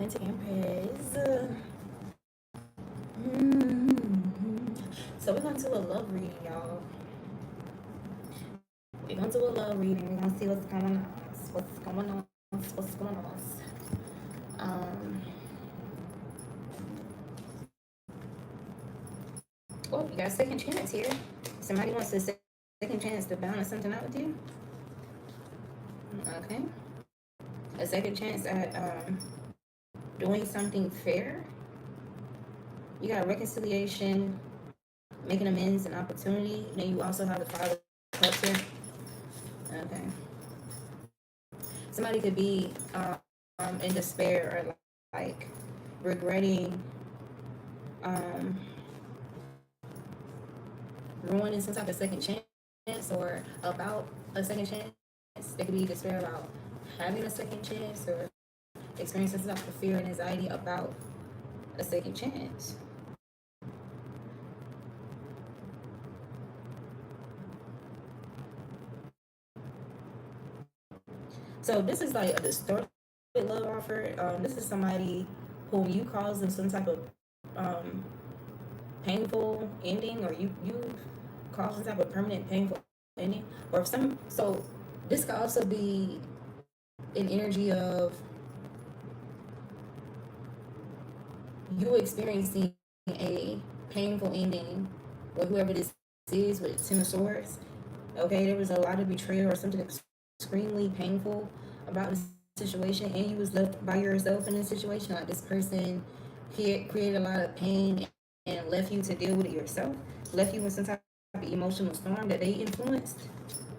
Authentic Empress. Mm-hmm. So we're gonna do a love reading, y'all. We're gonna do a love reading. We're gonna see what's going on. What's going on? What's going on? Um. Oh, you got a second chance here. Somebody wants a second chance to balance something out with you. Okay. A second chance at doing something fair. You got reconciliation, making amends, and opportunity. Then you also have the Five of Cups here. Okay. Somebody could be in despair or like regretting ruining some type of second chance or about a second chance. They could be despair about having a second chance or experiencing some type of fear and anxiety about a second chance. So this is like a distorted love offer. This is somebody whom you caused them some type of painful ending, or you caused some type of permanent painful ending, or some. So this could also be an energy of you experiencing a painful ending with whoever this is with Ten of Swords. Okay, there was a lot of betrayal or something extremely painful about the situation, and you was left by yourself in this situation. Like this person created a lot of pain and left you to deal with it yourself. Left you in some type of emotional storm that they influenced.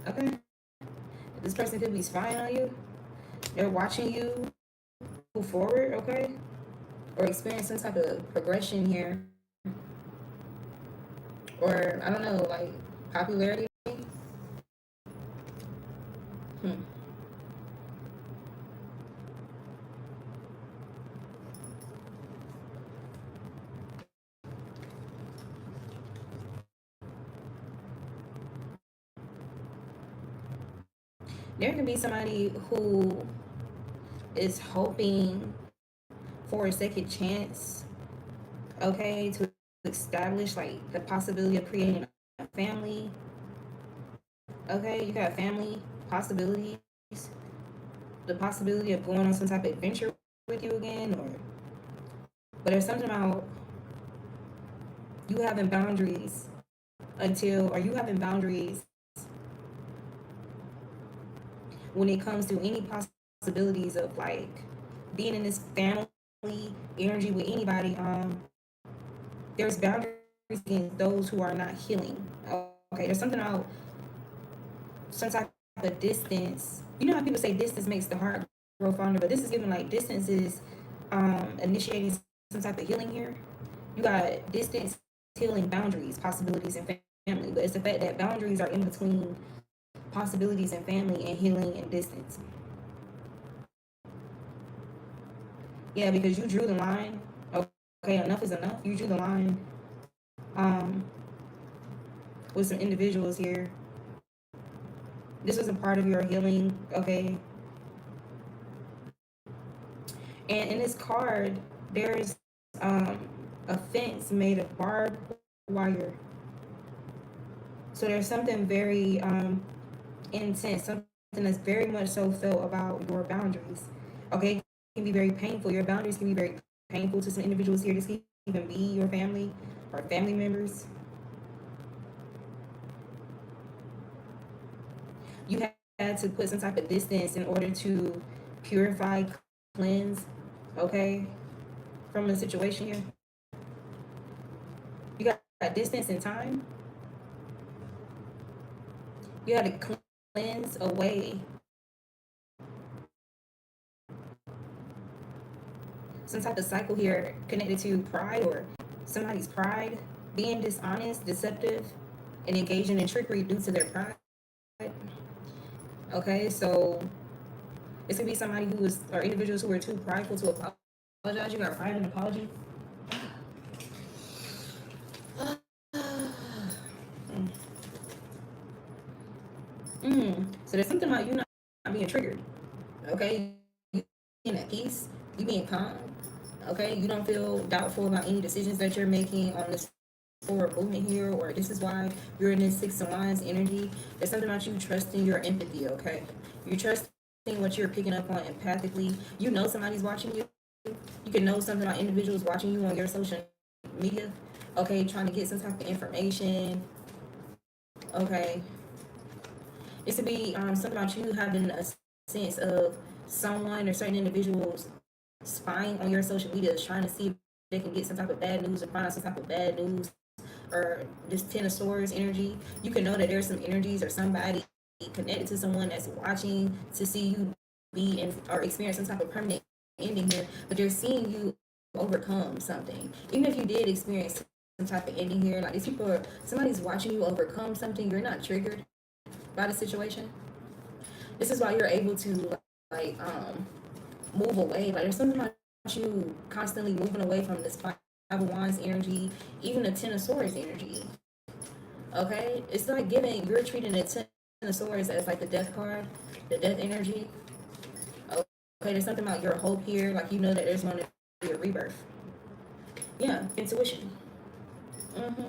Okay, this person could be spying on you. They're watching you move forward. Okay, or experience some type of progression here, or I don't know, like popularity. Hmm. There can be somebody who is hoping for a second chance, okay, to establish like the possibility of creating a family. Okay, you got family possibilities, the possibility of going on some type of adventure with you again, or but there's something about you having boundaries or you having boundaries when it comes to any possibilities of like being in this family energy with anybody. There's boundaries against those who are not healing. Okay, there's something about some type of distance. You know how people say distance makes the heart grow fonder, but this is giving like distance is initiating some type of healing here. You got distance, healing, boundaries, possibilities, and family. But it's the fact that boundaries are in between possibilities and family and healing and distance. Yeah, because you drew the line. Okay, enough is enough. You drew the line um, with some individuals here. This wasn't part of your healing, okay? And in this card, there's a fence made of barbed wire. So there's something very intense, something that's very much so felt about your boundaries. Okay, it can be very painful. Your boundaries can be very painful to some individuals here. This can even be your family or family members. You had to put some type of distance in order to purify, cleanse, okay, from the situation here. You got distance and time. You had to cleanse away some type of cycle here connected to pride or somebody's pride, being dishonest, deceptive, and engaging in trickery due to their pride. Okay, so this could be somebody who is, or individuals who are too prideful to apologize. You got pride and apology. So there's something about you not being triggered. Okay, you being at peace, you being calm, Okay, you don't feel doubtful about any decisions that you're making on this forward movement here, or this is why you're in this Six of Wands energy. There's something about you trusting your empathy. Okay, you trusting what you're picking up on empathically. You know somebody's watching you. You can know something about individuals watching you on your social media. Okay, trying to get some type of information. Okay, this could be something about you having a sense of someone or certain individuals spying on your social media, trying to see if they can get some type of bad news or find out some type of bad news, or this Ten of Swords energy. You can know that there's some energies or somebody connected to someone that's watching to see you be in or experience some type of permanent ending here, but they're seeing you overcome something. Even if you did experience some type of ending here, like these people are, somebody's watching you overcome something, you're not triggered by the situation. This is why you're able to like move away. Like there's something about you constantly moving away from this Five of Wands energy, even the Ten of Swords energy. Okay, it's like giving, you're treating the Ten of Swords as like the death card, the death energy. Okay, there's something about your hope here, like you know that there's going to be a rebirth. Yeah, intuition. hmm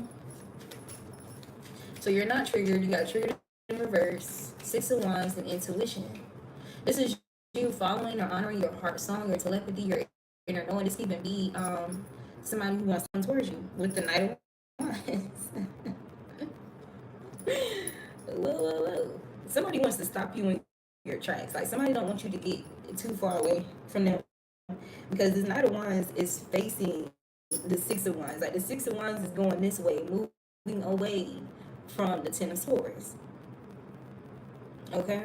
So you're not triggered. You got triggered in reverse. Six of Wands and intuition. This is you following or honoring your heart song, your telepathy, your inner knowing. This can even be somebody who wants to come towards you with the Knight of Wands. Whoa. Somebody wants to stop you in your tracks. Like somebody don't want you to get too far away from them, because this Knight of Wands is facing the Six of Wands. Like the Six of Wands is going this way, moving away from the Ten of Swords. Okay,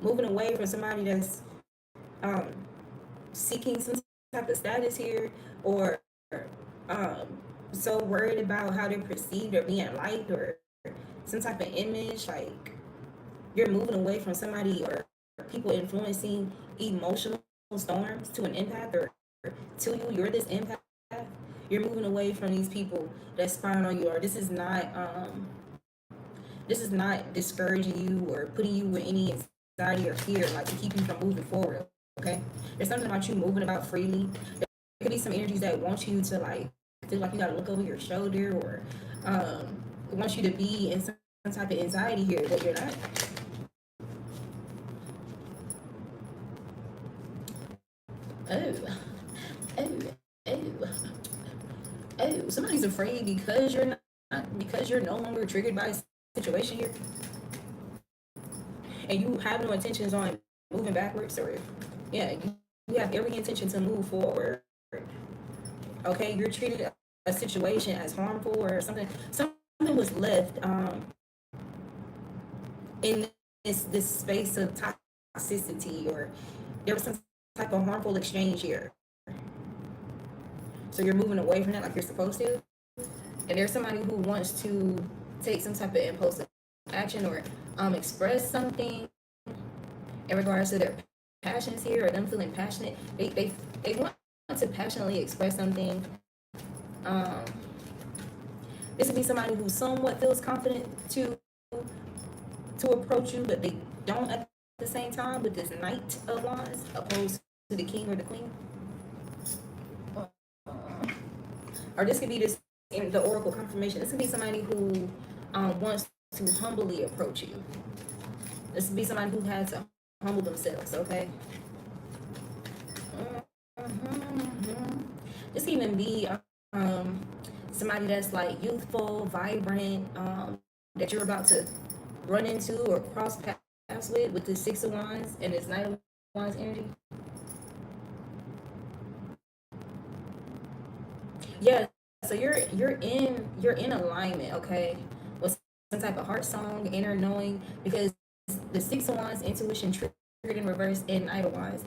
moving away from somebody that's um seeking some type of status here, or um so worried about how they're perceived or being liked, or some type of image. Like you're moving away from somebody or people influencing emotional storms to an empath, or to you, you're this empath. You're moving away from these people that spying on you, or this is not discouraging you or putting you with any anxiety or fear, like to keep you from moving forward. Okay, there's something about you moving about freely. There could be some energies that want you to like feel like you gotta look over your shoulder, or want you to be in some type of anxiety here, but you're not. Oh, oh, oh, oh. Somebody's afraid because you're not, because you're no longer triggered by a situation here, and you have no intentions on moving backwards, or yeah, you have every intention to move forward. Okay, you're treated a situation as harmful, or something was left in this space of toxicity, or there was some type of harmful exchange here. So you're moving away from that like you're supposed to. And there's somebody who wants to take some type of impulsive action, or express something in regards to their passions here, or them feeling passionate. They want to passionately express something. Um, this would be somebody who somewhat feels confident to approach you, but they don't at the same time, with this Knight of Wands opposed to the King or the Queen. Or this could be this in the Oracle confirmation. This could be somebody who wants to humbly approach you. This could be somebody who had to humble themselves. Okay. This can even be somebody that's like youthful, vibrant, that you're about to run into or cross paths with the Six of Wands and this Knight of Wands energy. Yeah, so you're in alignment, okay, with some type of heart song, inner knowing, because the Six of Wands intuition triggered in reverse, and Knight of Wands.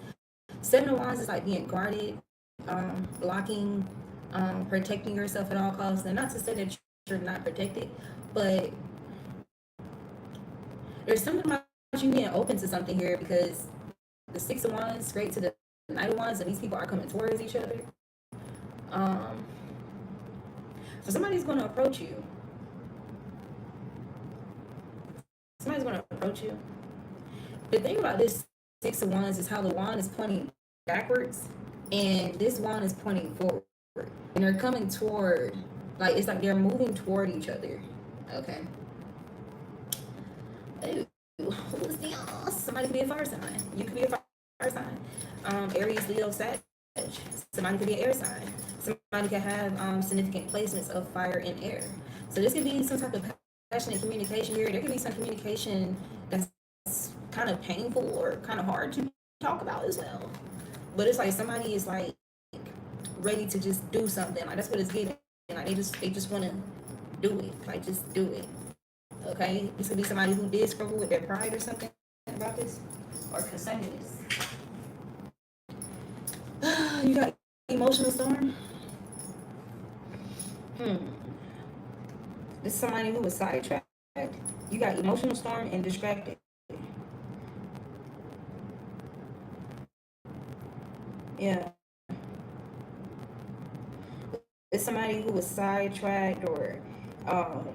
Seven of Wands is like being guarded, blocking, protecting yourself at all costs. And not to say that you're not protected, but there's something about you being open to something here, because the Six of Wands straight to the Knight of Wands, and these people are coming towards each other. Um, so somebody's going to approach you. Somebody's going to approach you. The thing about this Six of Wands is how the wand is pointing backwards. And this wand is pointing forward. And they're coming toward, like, it's like they're moving toward each other. Okay. Ooh, who's the somebody could be a fire sign. You could be a fire sign. Aries, Leo, Sag. Somebody could be an air sign. Somebody could have significant placements of fire and air. So this could be some type of passionate communication here. There could be some communication that's kind of painful or kind of hard to talk about as well. But it's like somebody is like ready to just do something. Like that's what it's getting. Like they just want to do it. Like just do it. Okay, this could be somebody who did struggle with their pride or something about this, or concerning this. You got emotional storm. This is somebody who was sidetracked. You got emotional storm and distracted. Yeah. It's somebody who was sidetracked, or um,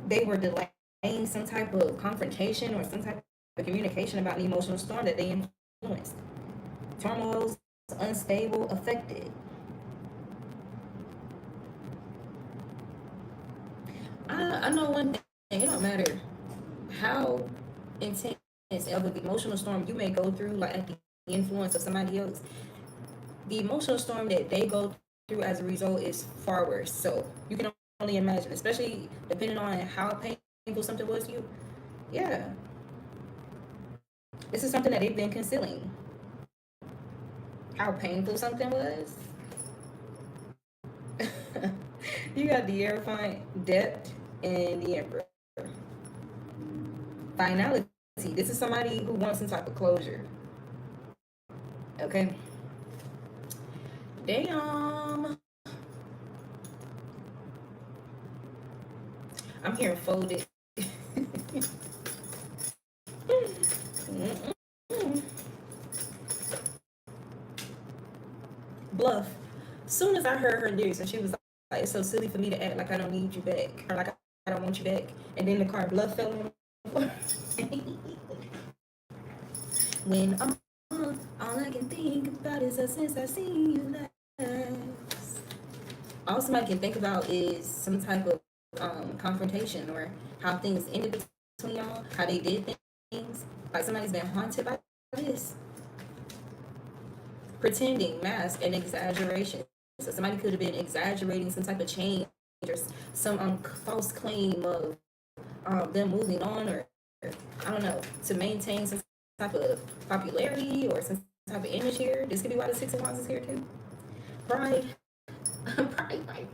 they were delaying some type of confrontation or some type of communication about the emotional storm that they influenced. Turmoil's unstable, affected. I know one thing. It don't matter how intense of an emotional storm you may go through, like at the influence of somebody else. The emotional storm that they go through as a result is far worse. So you can only imagine, especially depending on how painful something was to you. Yeah, this is something that they've been concealing. How painful something was. You got the Hierophant, depth, and the Emperor. Finality. This is somebody who wants some type of closure. Okay. Damn. I'm hearing folded. Bluff. Soon as I heard her lyrics and she was like, it's so silly for me to act like I don't need you back, or like I don't want you back. And then the car bluff fell on the floor. When I'm all I can think about is since I seen you last. All somebody can think about is some type of confrontation, or how things ended between y'all, how they did things. Like somebody's been haunted by this. Pretending, mask, and exaggeration. So somebody could have been exaggerating some type of change, or some false claim of them moving on, or I don't know, to maintain some type of popularity or some type of image here. This could be why the Six of Wands is here too. Pride. Pride.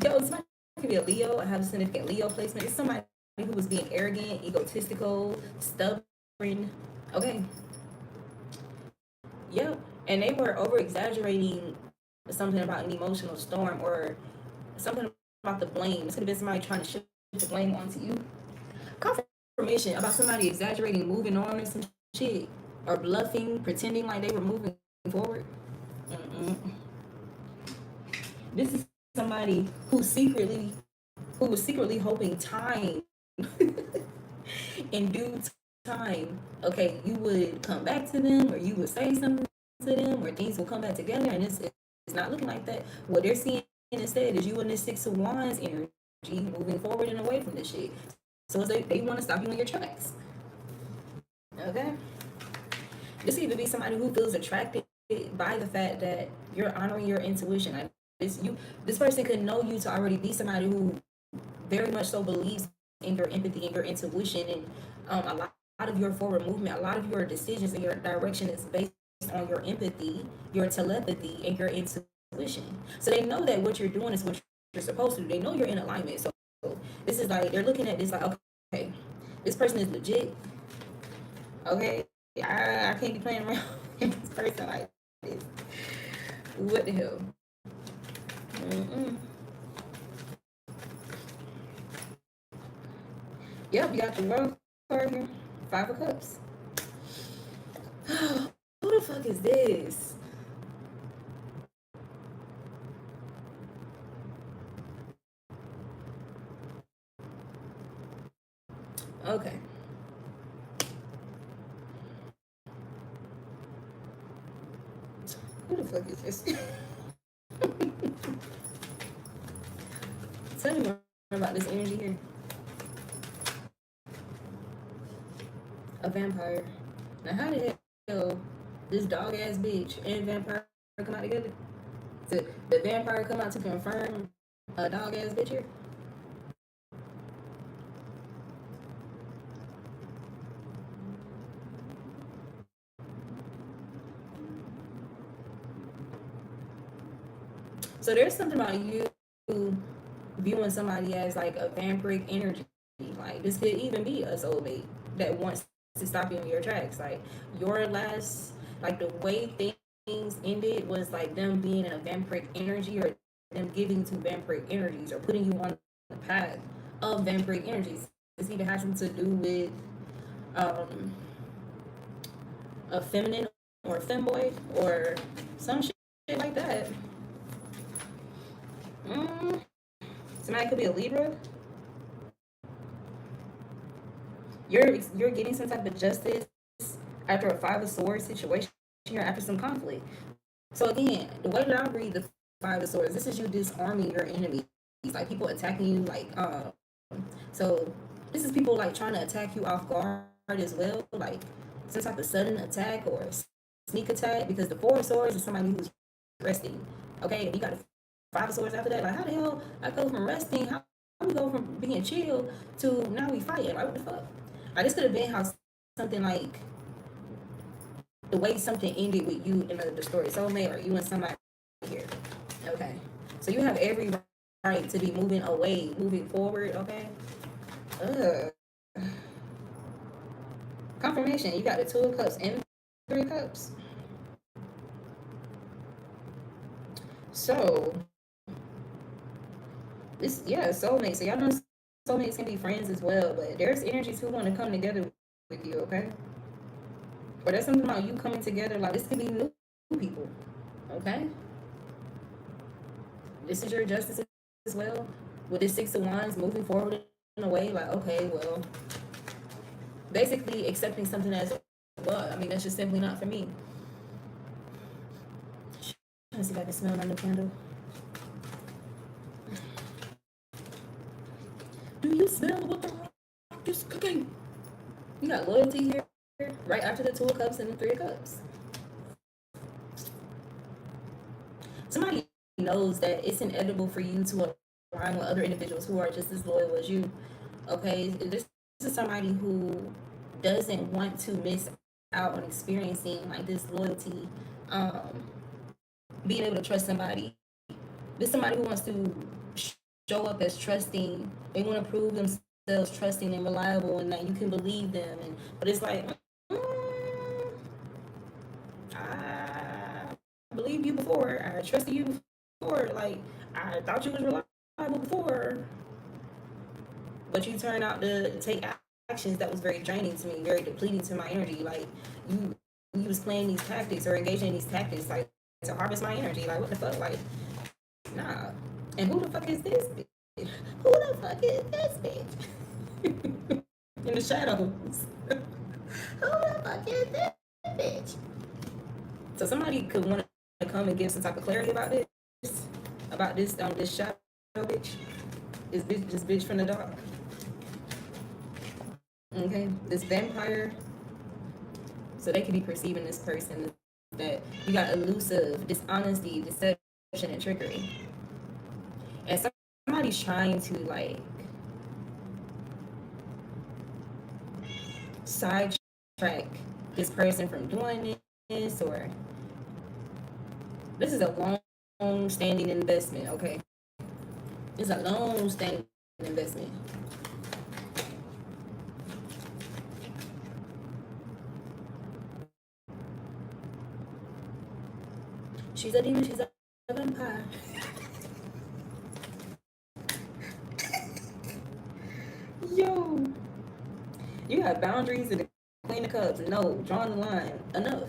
Yo, somebody could be a Leo. I have a significant Leo placement. It's somebody who was being arrogant, egotistical, stubborn. Okay. Yep. And they were over exaggerating something about an emotional storm, or something about the blame. This could have been somebody trying to shift the blame onto you. Confirmation about somebody exaggerating, moving on, or some shit, or bluffing, pretending like they were moving forward. Mm-mm. This is somebody who was secretly hoping time in due time, okay, you would come back to them, or you would say something to them, or things will come back together, and it's not looking like that. What they're seeing instead is you in this Six of Wands energy, moving forward and away from this shit. So they want to stop you in your tracks. Okay? This could even be somebody who feels attracted by the fact that you're honoring your intuition. Like this person could know you to already be somebody who very much so believes in your empathy and your intuition, and a lot of your forward movement, a lot of your decisions and your direction is based on your empathy, your telepathy, and your intuition. So they know that what you're doing is what you're supposed to do. They know you're in alignment. So this is like they're looking at this like, okay, this person is legit. Okay, I can't be playing around with this person like this. What the hell? Mm-mm. Yep, you got the world card here. Five of Cups. Who the fuck is this? Okay. Who the fuck is this? Tell me more about this energy here. A vampire. Now, how the hell this dog ass bitch and vampire come out together? Did the vampire come out to confirm a dog ass bitch here? So there's something about you viewing somebody as like a vampiric energy. Like this could even be a soulmate that wants to stop you in your tracks. Like your last, like the way things ended was like them being in a vampiric energy, or them giving to vampiric energies, or putting you on the path of vampiric energies. This either has something to do with um, a feminine or a femboy or some shit like that. Mm, somebody could be a Libra. You're getting some type of justice after a Five of Swords situation or after some conflict. So again, the way that I read the Five of Swords, this is you disarming your enemies, like people attacking you, so this is people like trying to attack you off guard as well, like some type of sudden attack or sneak attack, because the Four of Swords is somebody who's resting. Okay, if you got the Five of Swords after that, like how the hell I go from resting, how we go from being chill to now we fighting, like what the fuck? Like this could have been how something like the way something ended with you in the story soulmate, or you and somebody here. Okay, so you have every right to be moving away, moving forward. Okay. Confirmation. You got the Two of Cups and Three of Cups. So this, yeah, soulmates. So y'all know soulmates can be friends as well, but there's energies who want to come together with you. Okay. Or there's something about you coming together. Like this could be new people. Okay. This is your justice as well. With this Six of Wands moving forward in a way, like, okay, well, basically accepting something as well. I mean, that's just simply not for me. Let's see if I can smell my new candle. Do you smell what the rock is cooking? You got loyalty here, right after the Two of Cups and the Three of Cups. Somebody knows that it's inevitable for you to align with other individuals who are just as loyal as you. Okay, this is somebody who doesn't want to miss out on experiencing like this loyalty, being able to trust somebody. This is somebody who wants to show up as trusting. They want to prove themselves trusting and reliable, and that you can believe them. And but it's like, I believed you before. I trusted you before. Like I thought you was reliable before, but you turned out to take actions that was very draining to me, very depleting to my energy. Like you was playing these tactics or engaging in these tactics, like to harvest my energy. Like what the fuck? Like nah. And who the fuck is this bitch? Who the fuck is this bitch? In the shadows. Who the fuck is this bitch? So somebody could want to come and give some type of clarity about this shadow bitch. This bitch from the dark. Okay, this vampire. So they could be perceiving this person that you got elusive, dishonesty, deception, and trickery. And somebody's trying to like sidetrack this person from doing this, or this is a long-standing investment. Okay, it's a long-standing investment. She's a demon. She's a vampire. Yo, you have boundaries in the Queen of Cups. No, drawing the line. Enough.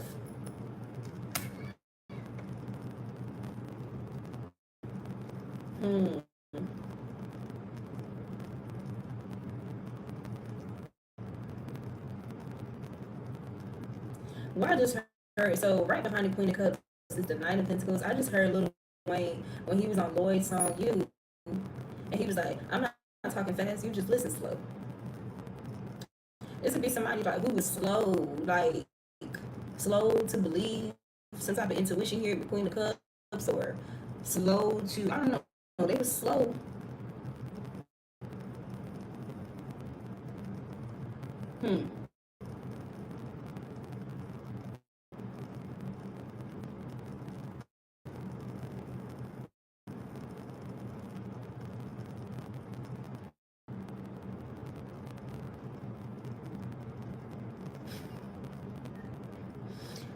Hmm. Why just her? So right behind the Queen of Cups is the Nine of Pentacles. I just heard Lil Wayne when he was on Lloyd's song "You," and he was like, "I'm not talking fast. You just listen slow." This would be somebody like who was slow, like slow to believe some type of intuition here between the cups, or slow to, I don't know. They were slow.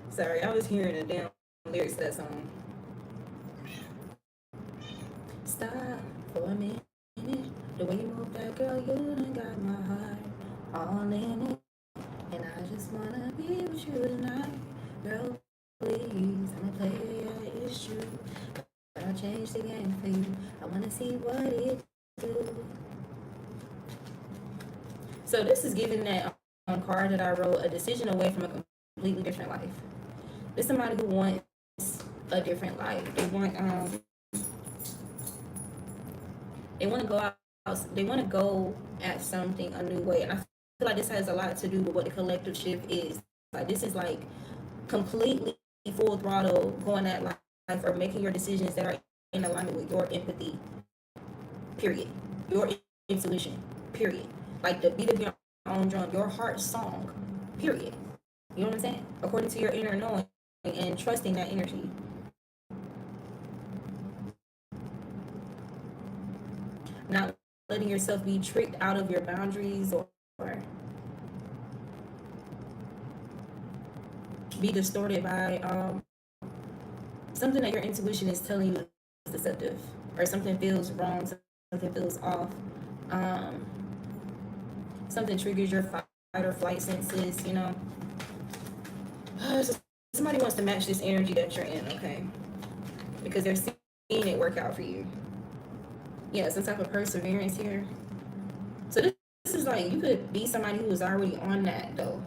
Sorry, I was hearing the damn lyrics to that song. Stop for a minute. The way you move that girl, you done got my heart all in it. And I just wanna be with you tonight. Girl, please, I'ma play your issue. But I'll change the game for you. I wanna see what it do. So this is giving that card that I wrote, a decision away from a completely different life. There's somebody who wants a different life. They want to go out. They want to go at something a new way, and I feel like this has a lot to do with what the collective shift is. Like this is like completely full throttle going at life, or making your decisions that are in alignment with your empathy. Period. Your intuition. Period. Like the beat of your own drum, your heart song. Period. You know what I'm saying? According to your inner knowing and trusting that energy. Not letting yourself be tricked out of your boundaries, or be distorted by something that your intuition is telling you is deceptive, or something feels wrong, something feels off, something triggers your fight or flight senses, you know. So somebody wants to match this energy that you're in, okay? Because they're seeing it work out for you. Yeah, some type of perseverance here. So this is like, you could be somebody who is already on that though,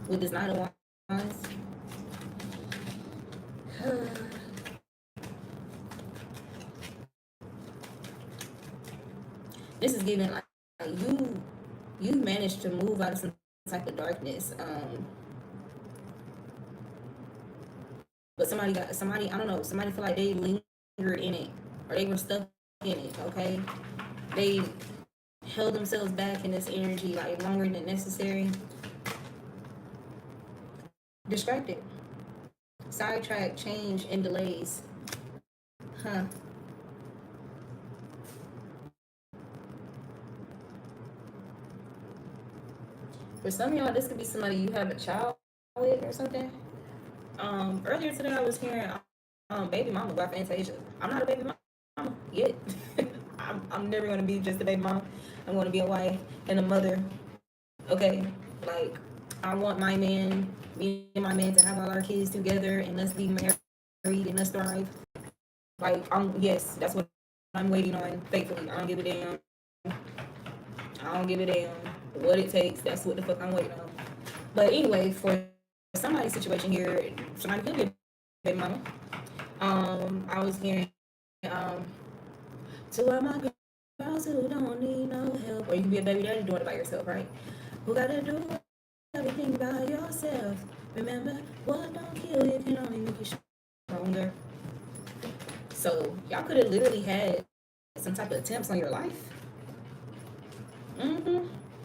with this Knight of Wands. This is giving like you managed to move out of some type of darkness. But somebody, I don't know, somebody feel like they lingered in it, or they were stuck in it, okay? They held themselves back in this energy like longer than necessary. Distracted. Sidetrack, change, and delays. For some of y'all, this could be somebody you have a child with or something. Earlier today I was hearing Baby Mama by Fantasia. I'm not a baby mama yet. I'm never gonna be just a baby mama. I'm gonna be a wife and a mother. Okay, like I want my man, me and my man, to have all our kids together and let's be married and let's thrive. Like yes, that's what I'm waiting on faithfully. I don't give a damn. I don't give a damn what it takes. That's what the fuck I'm waiting on. But anyway, for somebody's situation here, somebody could be a baby mama. I was hearing to all my girls who don't need no help, or you can be a baby daddy doing it by yourself, right? Who gotta do everything by yourself. Remember, what don't kill you can only make you stronger. So y'all could have literally had some type of attempts on your life.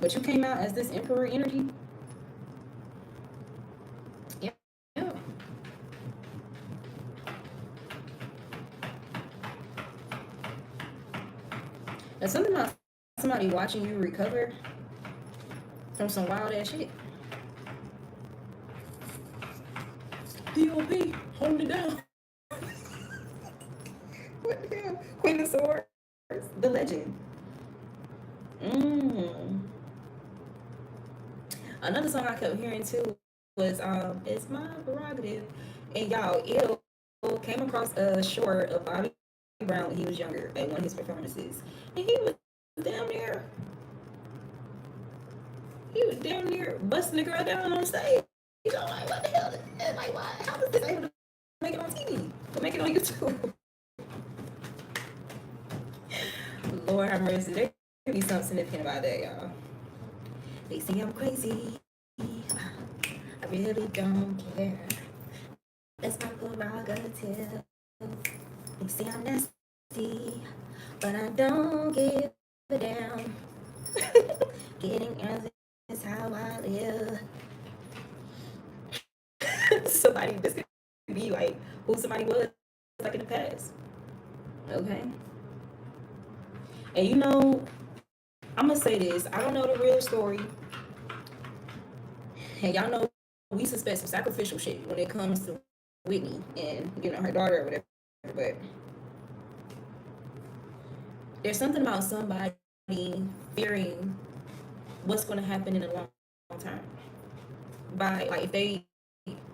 But you came out as this Emperor energy. Yeah. There's something about somebody watching you recover from some wild ass shit. POP, hold it down. What the hell? Queen of Swords, the legend. Another song I kept hearing too was "It's My Prerogative," and y'all, it came across a short of Bobby Brown when he was younger at one of his performances, and he was damn near busting the girl down on stage. I'm like, what the hell? Like, why? How was this able to make it on TV? on YouTube. Lord have mercy. There could be something significant about that, y'all. They say I'm crazy. I really don't care. That's my prerogative. They say I'm nasty, but I don't give a damn. Getting answers is how I live. Somebody just could be like who somebody was like in the past. Okay. And you know, I'm gonna say this. I don't know the real story. And y'all know we suspect some sacrificial shit when it comes to Whitney and her daughter or whatever. But there's something about somebody fearing what's gonna happen in the long term. By like if they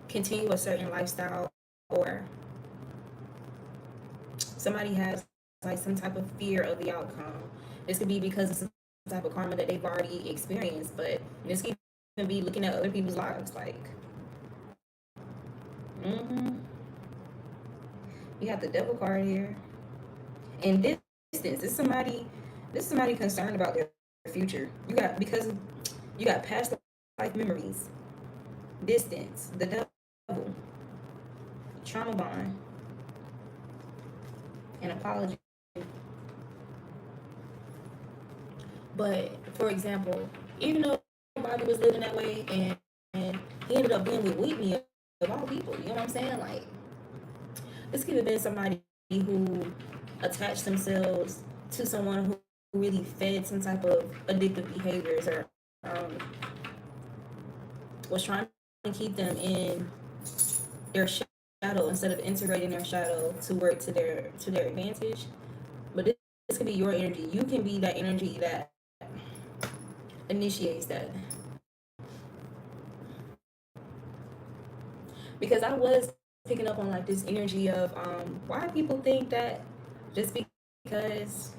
continue a certain lifestyle or somebody has like some type of fear of the outcome. This could be because of some type of karma that they've already experienced, but this could even be looking at other people's lives like you have the devil card here. And distance. This is somebody concerned about their future. You got past life memories. Distance, the devil, trauma bond, and apology. But for example, even though Bobby was living that way and he ended up being with Whitney of all people, you know what I'm saying? Like this could have been somebody who attached themselves to someone who really fed some type of addictive behaviors or was trying to keep them in their shadow instead of integrating their shadow to work to their advantage. But this could be your energy. You can be that energy that initiates that. Because I was picking up on like this energy of why people think that just because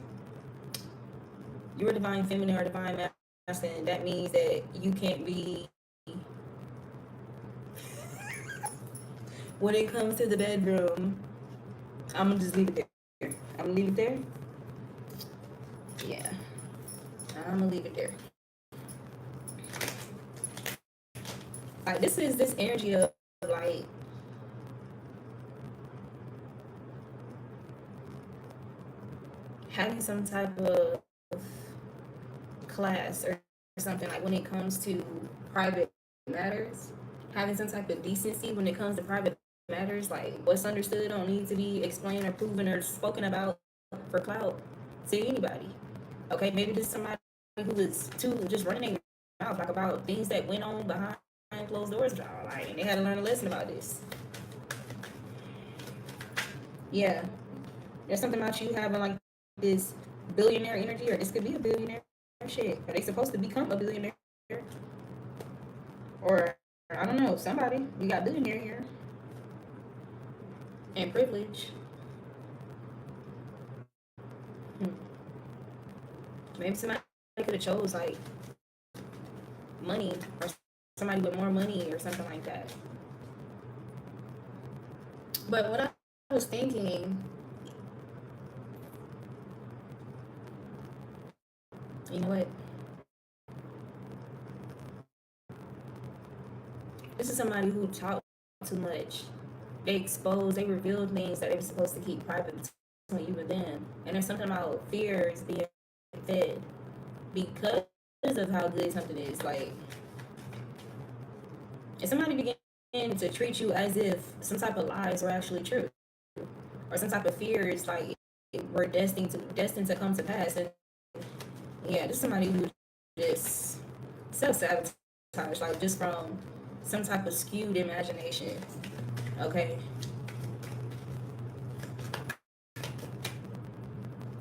you're a divine feminine or divine masculine, that means that you can't be when it comes to the bedroom. I'm gonna just leave it there. I'm gonna leave it there. Yeah, I'm gonna leave it there. Like this is this energy of like having some type of class or something, like when it comes to private matters, having some type of decency when it comes to private matters, like what's understood don't need to be explained or proven or spoken about for clout to anybody. Okay, maybe this is somebody who is too just running their mouth like about things that went on behind closed doors, y'all. Like, and they had to learn a lesson about this. Yeah, there's something about you having like this billionaire energy, or this could be a billionaire shit. Are they supposed to become a billionaire? Or I don't know, somebody. We got billionaire here. And privilege. Maybe somebody could have chose like money or somebody with more money or something like that. But what I was thinking, you know what? This is somebody who talked too much. They revealed things that they were supposed to keep private between you and them. And there's something about fears being fed because of how good something is. Like, if somebody began to treat you as if some type of lies were actually true, or some type of fears like were destined to come to pass, and yeah, this is somebody who just self-sabotage, like just from some type of skewed imagination. Okay.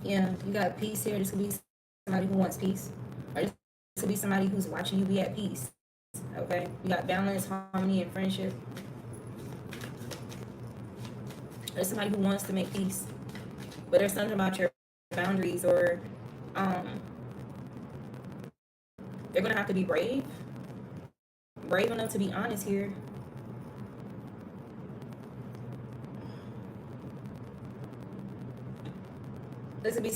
Yeah, you got peace here. This could be somebody who wants peace. Or this could be somebody who's watching you be at peace. Okay? You got balance, harmony, and friendship. There's somebody who wants to make peace. But there's something about your boundaries, or they're gonna have to be brave enough to be honest here. This could be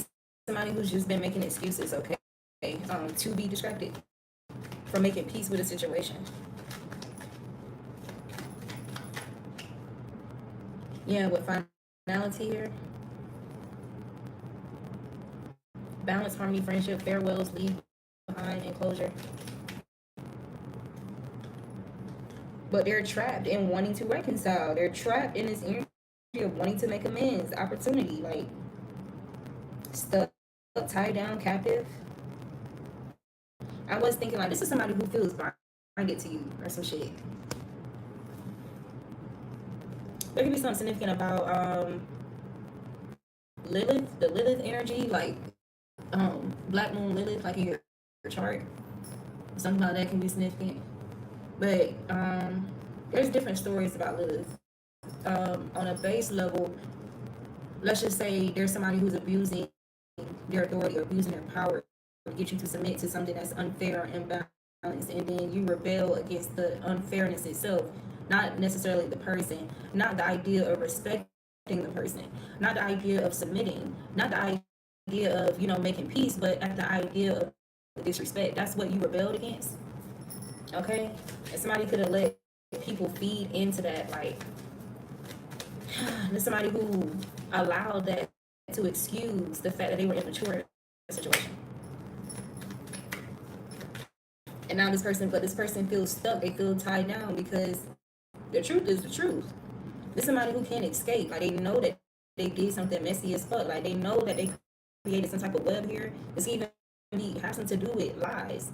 somebody who's just been making excuses, okay? To be distracted from making peace with a situation. Yeah, with finality here. Balance, harmony, friendship, farewells, leave behind, and closure. But they're trapped in wanting to reconcile. They're trapped in this energy of wanting to make amends, opportunity, like stuck, tied down, captive. I was thinking like this is somebody who feels binded to you or some shit. There could be something significant about Lilith, the Lilith energy, like Black Moon Lilith, like in your chart. Something about that can be significant. But there's different stories about Lilith. On a base level, let's just say there's somebody who's abusing their authority or abusing their power to get you to submit to something that's unfair and imbalanced, and then you rebel against the unfairness itself, not necessarily the person, not the idea of respecting the person, not the idea of submitting, not the idea of making peace, but at the idea of disrespect. That's what you rebelled against. Okay, and somebody could have let people feed into that, like there's somebody who allowed that to excuse the fact that they were immature in the situation. And now this person feels stuck. They feel tied down because the truth is the truth. This is somebody who can't escape. Like they know that they did something messy as fuck. Like they know that they created some type of web here. This even has something to do with lies.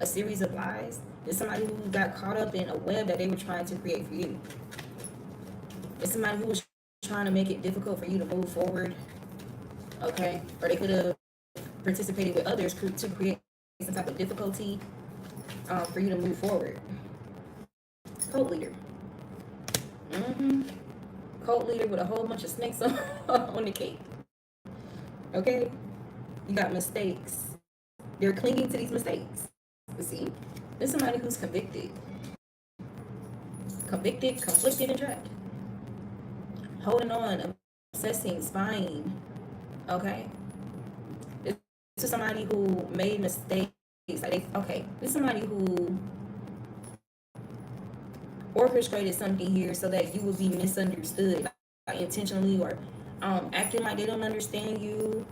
A series of lies. There's somebody who got caught up in a web that they were trying to create for you. It's somebody who was trying to make it difficult for you to move forward. Okay? Or they could have participated with others to create some type of difficulty for you to move forward. Cult leader. Cult leader with a whole bunch of snakes on the cake. Okay? You got mistakes. They're clinging to these mistakes. You see? There's somebody who's convicted. Convicted, conflicted, and trapped. Holding on, obsessing, spying. Okay? This is somebody who made mistakes. Like this is somebody who orchestrated something here so that you will be misunderstood, like intentionally, or acting like they don't understand you,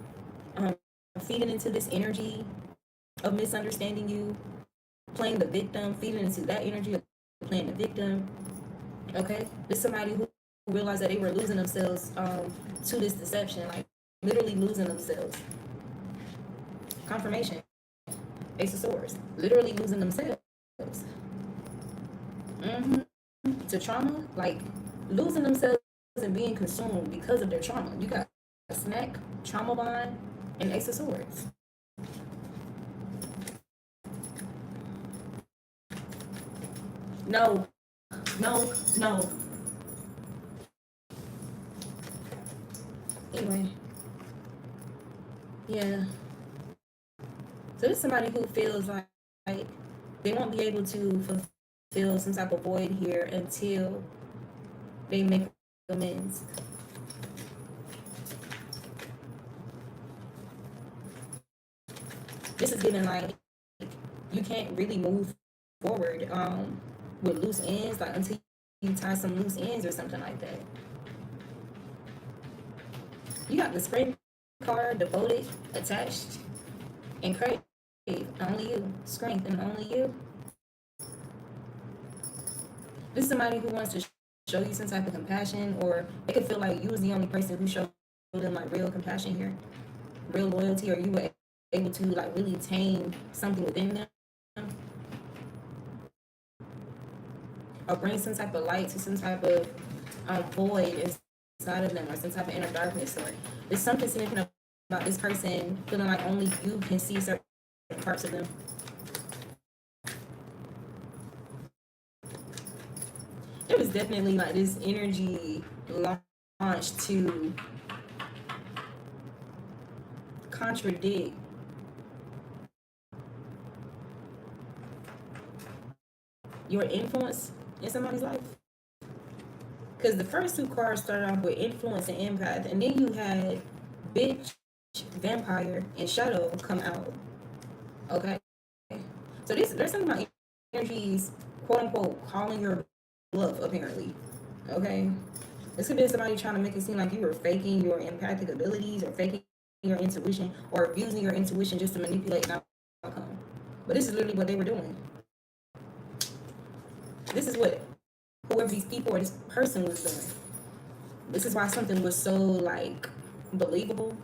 feeding into this energy of misunderstanding you, playing the victim, feeding into that energy of playing the victim. Okay, this is somebody who realized that they were losing themselves to this deception, like literally losing themselves. Confirmation. Ace of Swords. Literally losing themselves. To trauma, like losing themselves and being consumed because of their trauma. You got a snack, trauma bond, and Ace of Swords. No. Anyway. Yeah. So this is somebody who feels like they won't be able to fulfill some type of void here until they make amends. This is giving like you can't really move forward with loose ends, like until you tie some loose ends or something like that. You got the spring card, devoted, attached, and crave. Only you. Strength and only you. This is somebody who wants to show you some type of compassion, or it could feel like you was the only person who showed them like real compassion here, real loyalty, or you were able to like really tame something within them, or bring some type of light to some type of void inside of them, or some type of inner darkness, or there's something significant about this person feeling like only you can see certain parts of them. It was definitely like this energy launched to contradict your influence in somebody's life. Because the first two cards started off with influence and empath, and then you had bitch vampire, and shadow come out. Okay, so there's something about energies, quote unquote, calling your bluff. Apparently, okay. This could be somebody trying to make it seem like you were faking your empathic abilities or faking your intuition or using your intuition just to manipulate an outcome. But this is literally what they were doing. This is what whoever these people or this person was doing. This is why something was so like believable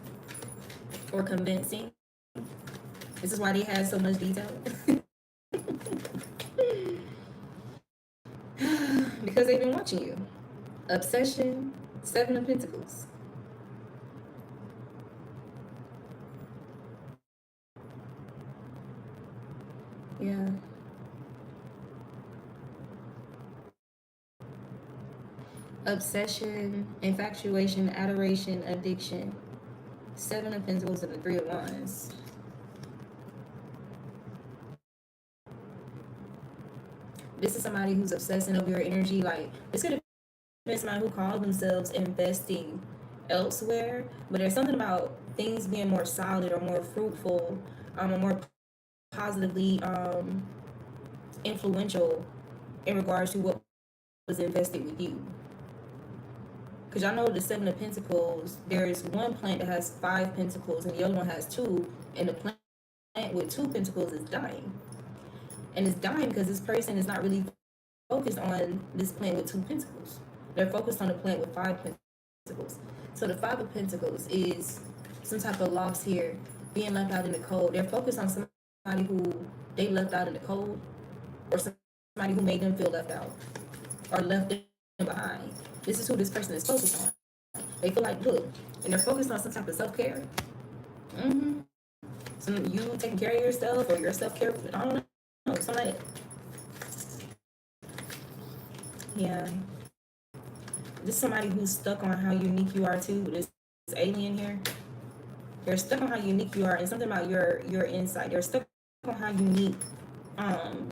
or convincing. This is why they had so much detail. Because they've been watching you. Obsession, Seven of Pentacles. Yeah. Obsession, infatuation, adoration, addiction. Seven of Pentacles and the Three of Wands. This is somebody who's obsessing over your energy. Like, this could have been somebody who called themselves investing elsewhere, but there's something about things being more solid or more fruitful, or more positively influential in regards to what was invested with you. Because y'all know the Seven of Pentacles, there's one plant that has 5 pentacles and the other one has 2, and the plant with 2 pentacles is dying. And it's dying because this person is not really focused on this plant with 2 pentacles. They're focused on the plant with 5 pentacles. So the 5 of Pentacles is some type of loss here, being left out in the cold. They're focused on somebody who they left out in the cold, or somebody who made them feel left out or left them behind. This is who this person is focused on. They feel like, look, and they're focused on some type of self-care. Some you taking care of yourself or your self-care. I don't know, something like that. Yeah. This is somebody who's stuck on how unique you are too. This alien here. They're stuck on how unique you are and something about your insight. They're stuck on how unique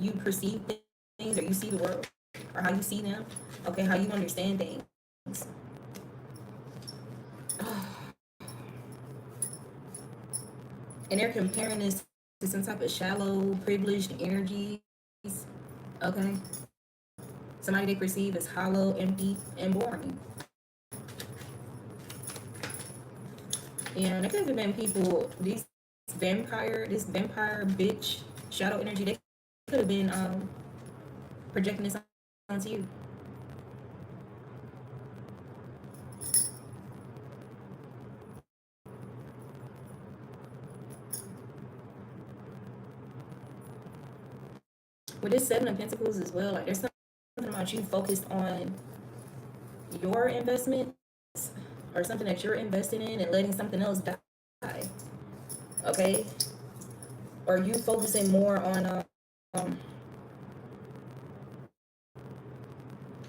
you perceive things or you see the world or how you see them. Okay, how you understand things. And they're comparing this to some type of shallow, privileged energies. Okay. Somebody they perceive as hollow, empty, and boring. And there could have been people, this vampire bitch, shadow energy, they could have been projecting this onto you. With this Seven of Pentacles as well, like there's something about you focused on your investments or something that you're investing in and letting something else die. Okay? Or you focusing more on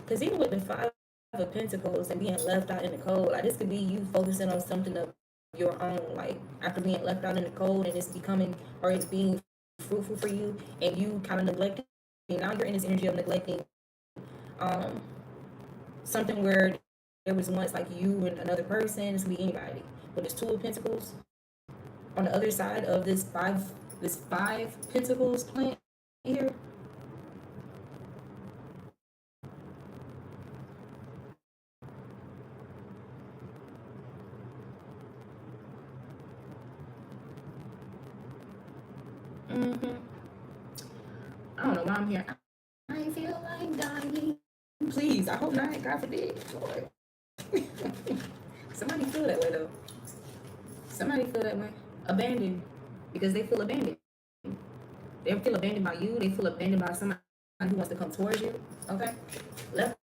because even with the Five of Pentacles and being left out in the cold, like this could be you focusing on something of your own, like after being left out in the cold and it's becoming or it's being fruitful for you and you kind of neglecting. Now you're in this energy of neglecting something where there was once like you and another person. This could be anybody. But there's Two of Pentacles on the other side of this five Pentacles plant here. I don't know why I'm here. I feel like dying. Please, I hope not. God forbid. Lord. Somebody feel that way though. Somebody feel that way. Abandoned. Because they feel abandoned. They feel abandoned by you. They feel abandoned by somebody who wants to come towards you. Okay? Left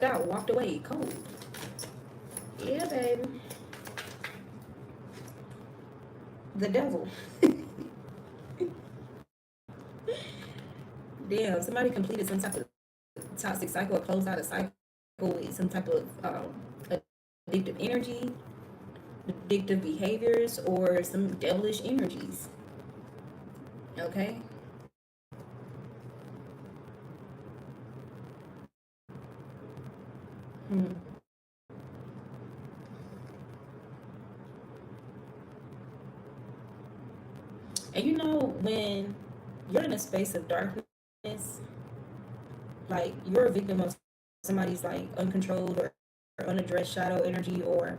out. Walked away. Cold. Yeah, baby. The devil. Damn, somebody completed some type of toxic cycle or closed out a cycle with some type of addictive energy, addictive behaviors, or some devilish energies. Okay? And you know, when you're in a space of darkness, like you're a victim of somebody's like uncontrolled or unaddressed shadow energy, or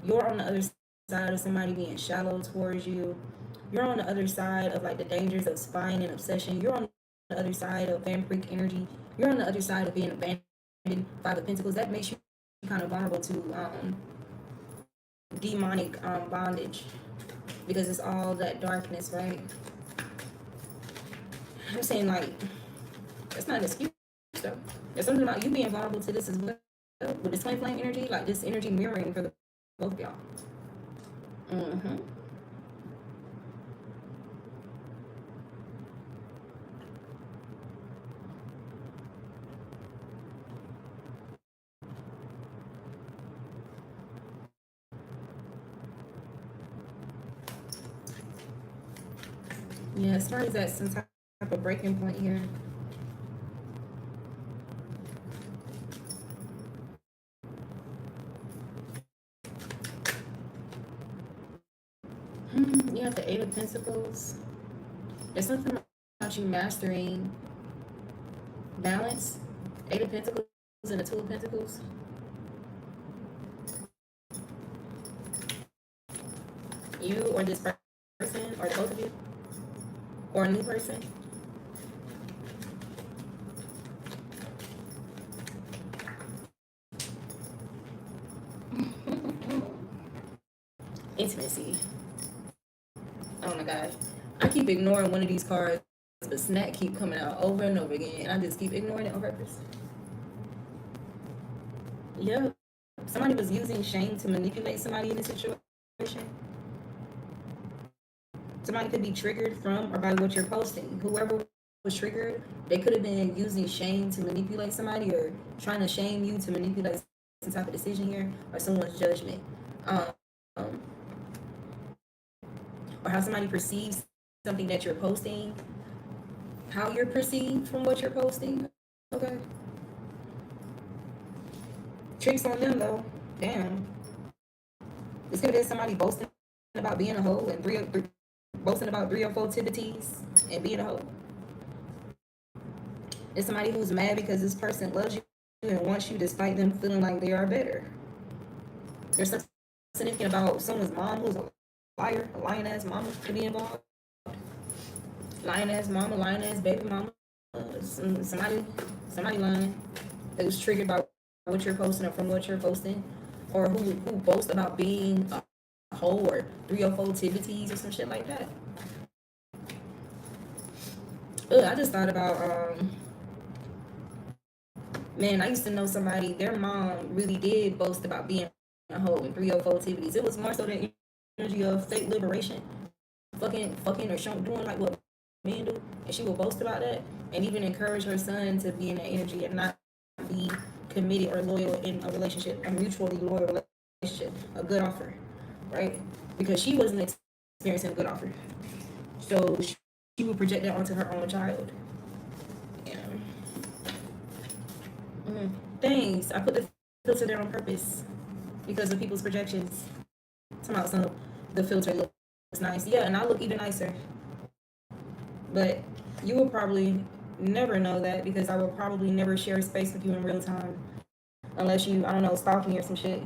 you're on the other side of somebody being shallow towards you. You're on the other side of like the dangers of spying and obsession. You're on the other side of vampiric energy. You're on the other side of being abandoned by the pentacles. That makes you kind of vulnerable to demonic bondage, because it's all that darkness, right? I'm saying, like, that's not an excuse though. There's something about you being vulnerable to this as well. With this twin flame energy, like this energy mirroring for the both of y'all. Mm-hmm. Yeah, as far as that, some type of breaking point here. You have the Eight of Pentacles. There's something about you mastering balance. Eight of Pentacles and the Two of Pentacles. You or this person, or both of you, or a new person. Intimacy. Oh my gosh. I keep ignoring one of these cards, but Snack keep coming out over and over again, and I just keep ignoring it on purpose. Yep. Somebody was using shame to manipulate somebody in this situation. Somebody could be triggered from or by what you're posting. Whoever was triggered, they could have been using shame to manipulate somebody, or trying to shame you to manipulate some type of decision here, or someone's judgment. Um, or how somebody perceives something that you're posting, how you're perceived from what you're posting. Okay. Tricks on them though. Damn. This could have been somebody boasting about being a hoe, and boasting about 3 or 4 activities and being a hoe. It's somebody who's mad because this person loves you and wants you despite them feeling like they are better. There's something significant about someone's mom who's a liar, a lying ass mama to be involved. Lying ass mama, lying ass baby mama. Somebody lying that was triggered by what you're posting or from what you're posting, or who boast about being a hoe, or 3 or 4 activities or some shit like that. Ugh, I just thought about man, I used to know somebody, their mom really did boast about being a hoe in 3 or 4 activities. It was more so the energy of fake liberation, fucking or doing like what men do, and she will boast about that, and even encourage her son to be in that energy and not be committed or loyal in a relationship, a mutually loyal relationship, a good offer, right? Because she wasn't experiencing a good offer, so she would project that onto her own child. Yeah. Thanks. I put the filter there on purpose because of people's projections. Somehow, the filter looks nice. Yeah, and I look even nicer. But you will probably never know that, because I will probably never share space with you in real time, unless you, I don't know, stalk me or some shit.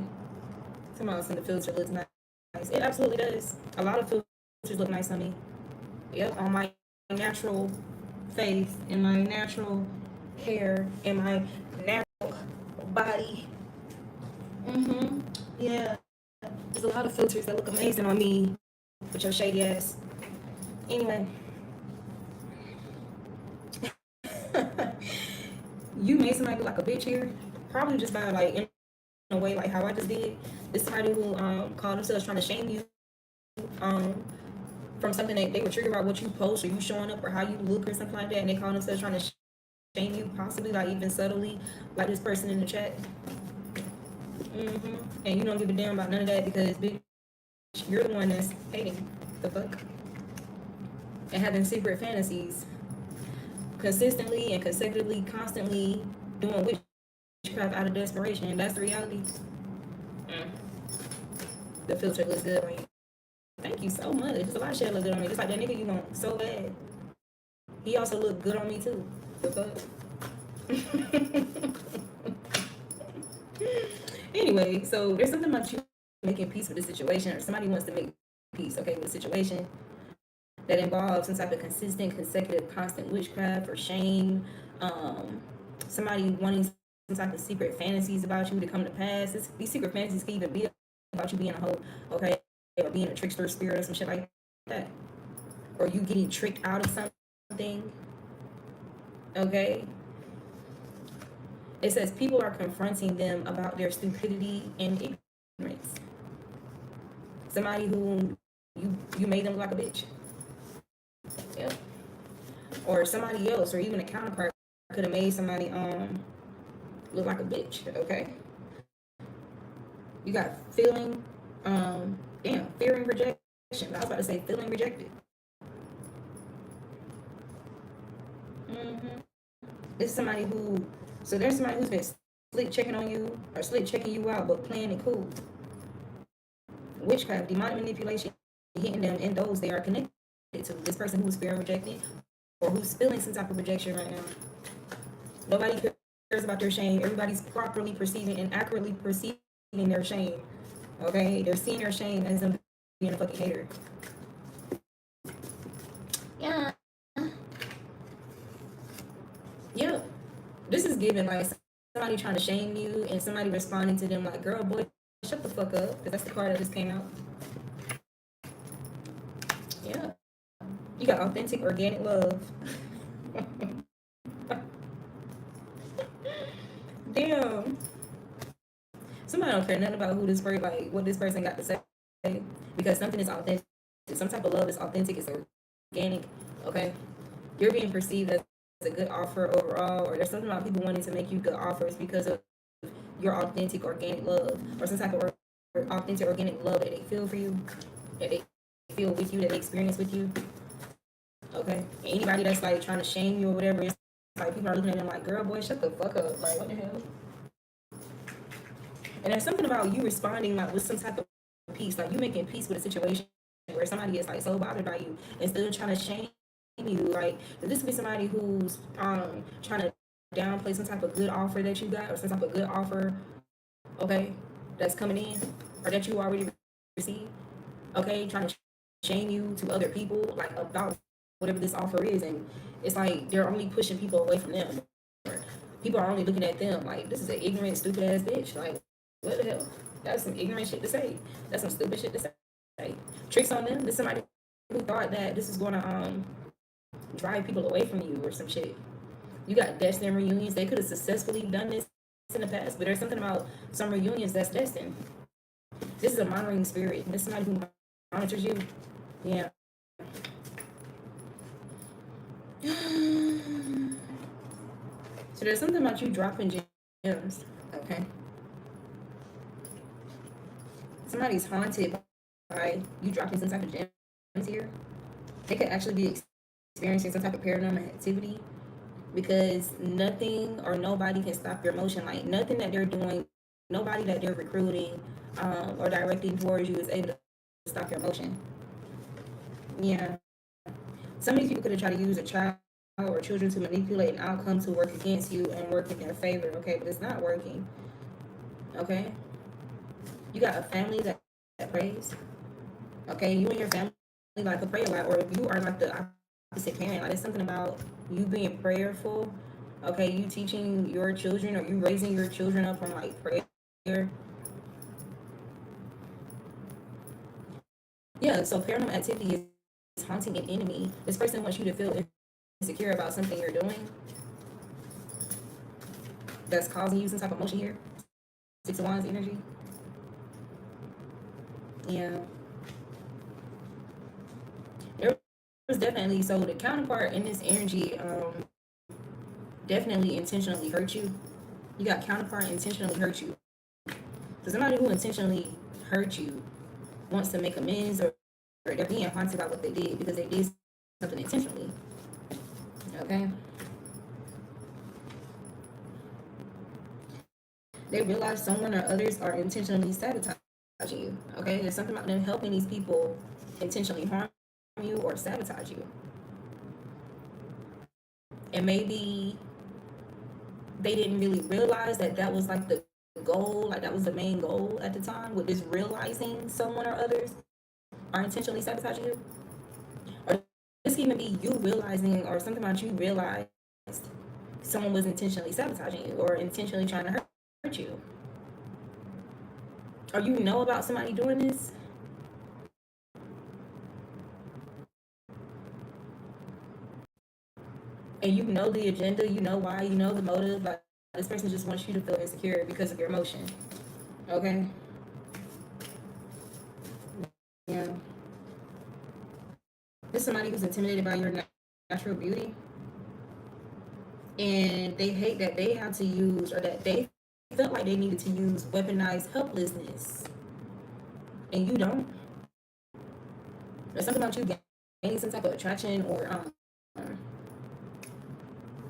Somehow, the filter looks nice. It absolutely does. A lot of filters look nice on me. Yep, on my natural face, in my natural hair, in my natural body. Yeah. There's a lot of filters that look amazing on me with your shady ass. Anyway. You made somebody look like a bitch here. Probably just by like in a way like how I just did. It's somebody who called themselves trying to shame you from something that they were triggered about what you post, or you showing up, or how you look, or something like that, and they call themselves trying to shame you, possibly like even subtly, like this person in the chat. And you don't give a damn about none of that, because bitch, you're the one that's hating the fuck and having secret fantasies, consistently and consecutively, constantly doing witchcraft out of desperation. That's the reality. The filter looks good on you. Thank you so much. There's a lot of shit look good on me. Just like that nigga you want so bad. He also looked good on me too. The fuck? Anyway, so there's something about you making peace with the situation, or somebody wants to make peace, okay, with the situation that involves some type of consistent, consecutive, constant witchcraft or shame. Somebody wanting some type of secret fantasies about you to come to pass. These secret fantasies can even be about you being a hoe, okay, or being a trickster spirit or some shit like that, or you getting tricked out of something, okay. It says people are confronting them about their stupidity and ignorance. Somebody who you made them look like a bitch. Yeah. Or somebody else, or even a counterpart could have made somebody look like a bitch. Okay. You got feeling, fear and rejection. I was about to say feeling rejected. Mm-hmm. This is somebody who, so there's somebody who's been slick checking on you or slick checking you out, but playing it cool. Witchcraft, demonic manipulation, hitting them in those they are connected to. This person who's feeling rejected or who's feeling some type of rejection right now. Nobody cares about their shame. Everybody's properly perceiving and accurately perceiving their shame. Okay? They're seeing their shame as them being a fucking hater. Yeah. Yeah. This is given like somebody trying to shame you and somebody responding to them like, girl, boy, shut the fuck up. Because that's the card that just came out. Yeah. You got authentic, organic love. Damn. Somebody don't care nothing about who this person, like what this person got to say, because something is authentic. Some type of love is authentic. It's organic. Okay, you're being perceived as a good offer overall, or there's something about people wanting to make you good offers because of your authentic, organic love, or some type of authentic, organic love that they feel for you, that they feel with you, that they experience with you. Okay, and anybody that's like trying to shame you or whatever, it's like people are looking at them like, girl, boy, shut the fuck up. Like, what the hell? And there's something about you responding like with some type of peace, like you making peace with a situation where somebody is like so bothered by you and still trying to shame you. Like this could be somebody who's trying to downplay some type of good offer that you got or some type of good offer, okay, that's coming in or that you already received. Okay, trying to shame you to other people like about whatever this offer is, and it's like they're only pushing people away from them. People are only looking at them like this is an ignorant, stupid ass bitch. Like what the hell? That's some ignorant shit to say. That's some stupid shit to say. Tricks on them. There's somebody who thought that this is gonna drive people away from you or some shit. You got destined reunions. They could have successfully done this in the past, but there's something about some reunions that's destined. This is a monitoring spirit. This is somebody who monitors you. Yeah. So there's something about you dropping gems. Okay. Somebody's haunted by you dropping some type of gems here. They could actually be experiencing some type of paranormal activity because nothing or nobody can stop your motion. Like nothing that they're doing, nobody that they're recruiting or directing towards you is able to stop your motion. Yeah. Some of these people could have tried to use a child or children to manipulate an outcome to work against you and work in their favor, okay? But it's not working, okay? You got a family that prays, okay? You and your family like to pray a lot, or you are like the opposite parent. Like, there's something about you being prayerful, okay? You teaching your children or you raising your children up from like prayer. Yeah, so paranormal activity is haunting an enemy. This person wants you to feel insecure about something you're doing that's causing you some type of emotion here. Six of Wands energy. Yeah. There was definitely, so the counterpart in this energy definitely intentionally hurt you. You got counterpart intentionally hurt you. So somebody who intentionally hurt you wants to make amends, or they're being haunted by what they did because they did something intentionally. Okay. They realize someone or others are intentionally sabotaging you. Okay, there's something about them helping these people intentionally harm you or sabotage you. And maybe they didn't really realize that that was like the goal, like that was the main goal at the time, with this realizing someone or others are intentionally sabotaging you. Or this can even be you realizing, or something about you realized someone was intentionally sabotaging you or intentionally trying to hurt you. Or you know about somebody doing this, and you know the agenda, you know why, you know the motive. Like, this person just wants you to feel insecure because of your emotion. Okay? Yeah. This is somebody who's intimidated by your natural beauty, and they hate that they have to use, or that they felt like they needed to use weaponized helplessness, and you don't. There's something about you gaining some type of attraction, or